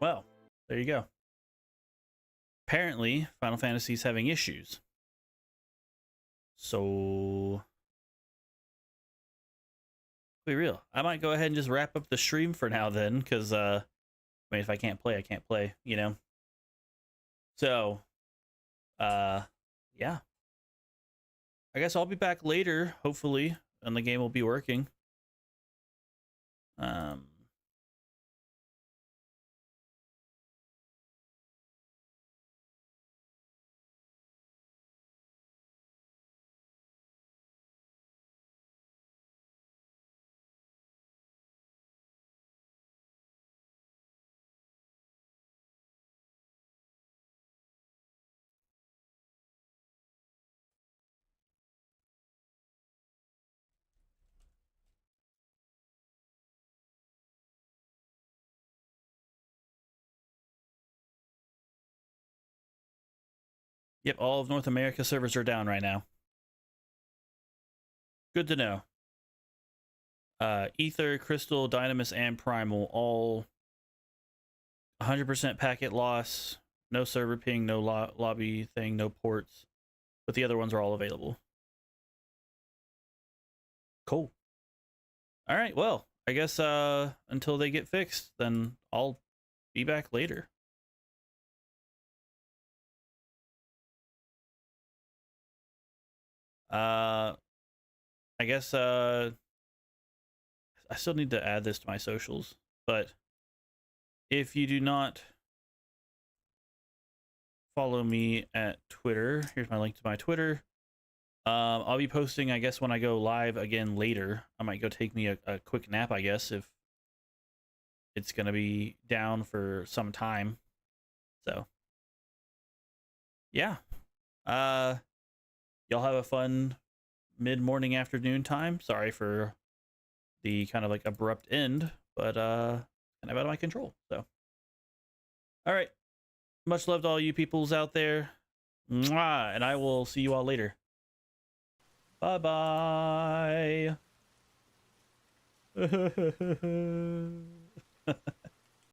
Well, there you go. Apparently, Final Fantasy is having issues. So, be real. I might go ahead and just wrap up the stream for now then, because, I mean, if I can't play, I can't play, you know? So, yeah. I guess I'll be back later, hopefully, and the game will be working. Yep, all of North America servers are down right now. Good to know. Ether, Crystal, Dynamis, and Primal all 100% packet loss. No server ping, no lobby thing, no ports. But the other ones are all available. Cool. All right, well, I guess until they get fixed, then I'll be back later. I guess I still need to add this to my socials, but if you do not follow me at Twitter, here's my link to my Twitter. I'll be posting, I guess, when I go live again later. I might go take me a quick nap, I guess, if it's going to be down for some time. So, yeah. Y'all have a fun mid-morning, afternoon time. Sorry for the kind of like abrupt end, but kind of out of my control. So, all right. Much love to all you peoples out there. Mwah, and I will see you all later. Bye-bye.